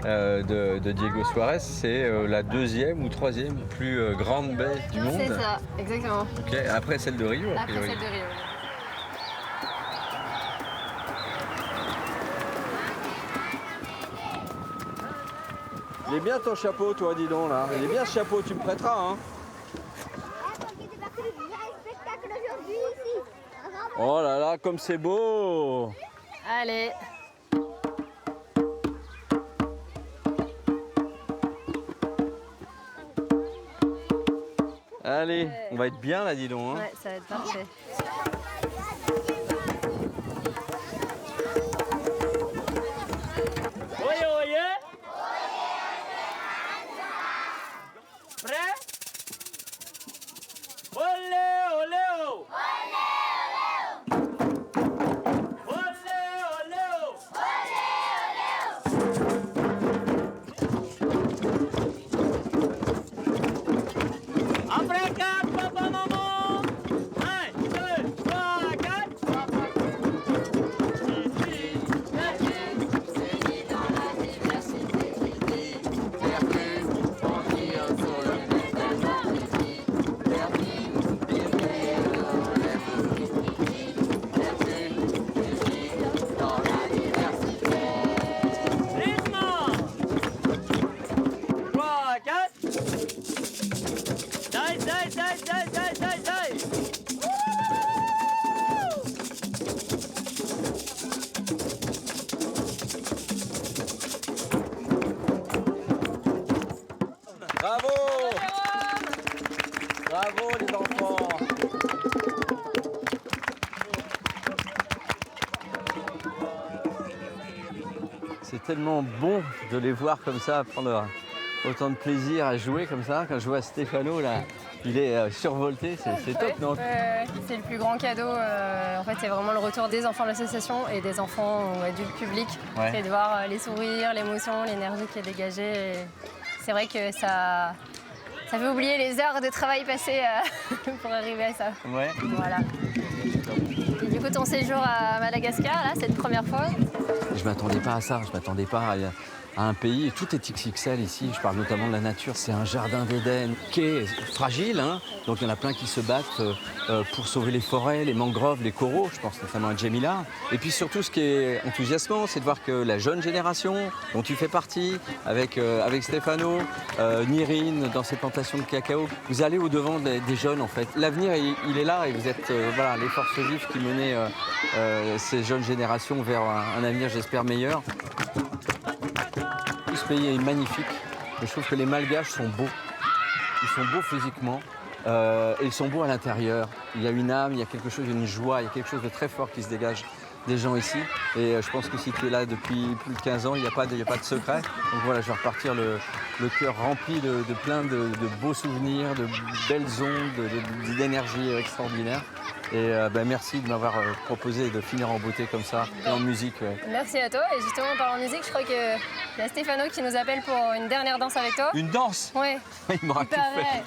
de Diego Suarez, c'est la 2e ou 3e plus grande baie du monde. C'est ça, exactement. Après celle de Rio, a priori. Après celle de Rio. Il est bien ton chapeau, toi, dis donc, là. Il est bien ce chapeau, tu me prêteras, hein. Oh là là, comme c'est beau! Allez! Allez, on va être bien là, dis donc. Hein. Ouais, ça va être parfait. Prêt? Olé, olé, oh! Après 4, papa, maman! 1, 2, 3, 4! Bravo! Bravo les enfants! C'est tellement bon de les voir comme ça, prendre autant de plaisir à jouer comme ça. Quand je vois Stéphano là, il est survolté, c'est top, non? C'est le plus grand cadeau. En fait, c'est vraiment le retour des enfants de l'association et des enfants ou adultes publics. C'est de voir les sourires, l'émotion, l'énergie qui est dégagée. C'est vrai que ça fait oublier les heures de travail passées pour arriver à ça. Voilà. Et du coup, ton séjour à Madagascar, là, cette première fois? Je m'attendais pas à ça, je m'attendais pas à un pays, tout est XXL ici, je parle notamment de la nature, c'est un jardin d'Éden qui est fragile, hein. Donc il y en a plein qui se battent pour sauver les forêts, les mangroves, les coraux, je pense notamment à Djemila. Et puis surtout ce qui est enthousiasmant, c'est de voir que la jeune génération dont tu fais partie, avec Stéphano, Nirine, dans ces plantations de cacao, vous allez au-devant des jeunes en fait. L'avenir il est là et vous êtes voilà, les forces vives qui menaient ces jeunes générations vers un avenir j'espère meilleur. Ce pays est magnifique. Je trouve que les Malgaches sont beaux. Ils sont beaux physiquement et ils sont beaux à l'intérieur. Il y a une âme, il y a quelque chose, une joie, il y a quelque chose de très fort qui se dégage des gens ici. Et je pense que si tu es là depuis plus de 15 ans, il n'y a pas de secret. Donc voilà, je vais repartir le cœur rempli de plein de beaux souvenirs, de belles ondes, d'énergie extraordinaire. Et merci de m'avoir proposé de finir en beauté comme ça et en musique. Merci à toi. Et justement, en parlant de musique, je crois qu'il y a Stéphano qui nous appelle pour une dernière danse avec toi. Une danse? Ouais. Il m'aura tout fait.